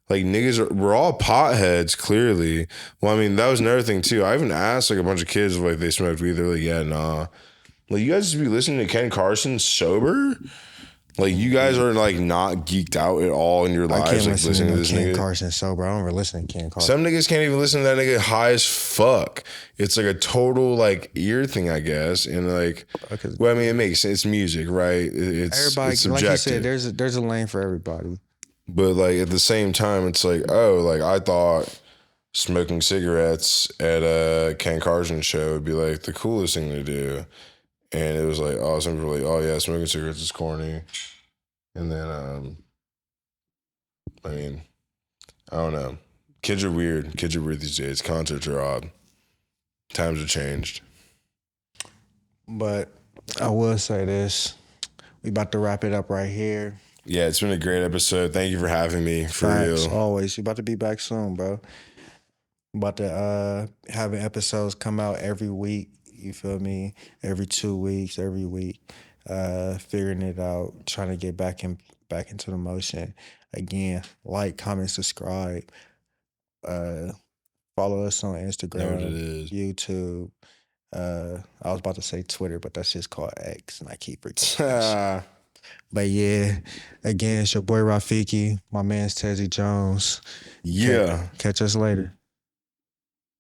Like we're all potheads, clearly. Well, I mean, that was another thing too. I even asked like a bunch of kids if like they smoked weed. They're like, yeah, nah. Like, you guys just be listening to Ken Carson sober? Like, you guys are like not geeked out at all in your lives, like listening to this Ken nigga. Carson sober. I don't ever listen to Ken Carson. Some niggas can't even listen to that nigga high as fuck. It's like a total like ear thing, I guess. And like, well, I mean, it makes sense. It's music, right? It's subjective. Like you said, there's a lane for everybody. But like at the same time, it's like, oh, like I thought smoking cigarettes at a Ken Carson show would be like the coolest thing to do. And it was like, oh, some people were like, oh yeah, smoking cigarettes is corny. And then, I mean, I don't know. Kids are weird. Kids are weird these days. Concerts are odd. Times have changed. But I will say this. We about to wrap it up right here. Yeah, it's been a great episode. Thank you for having me. For real. Always. You about to be back soon, bro. About to having episodes come out every week. You feel me? Every 2 weeks, every week. Figuring it out, trying to get back into the motion. Again, like, comment, subscribe. Follow us on Instagram, YouTube. I was about to say Twitter, but that's just called X, and I keep forgetting. But yeah, again, it's your boy Rafiki, my man's Tezzy Jones. Yeah. Catch us later.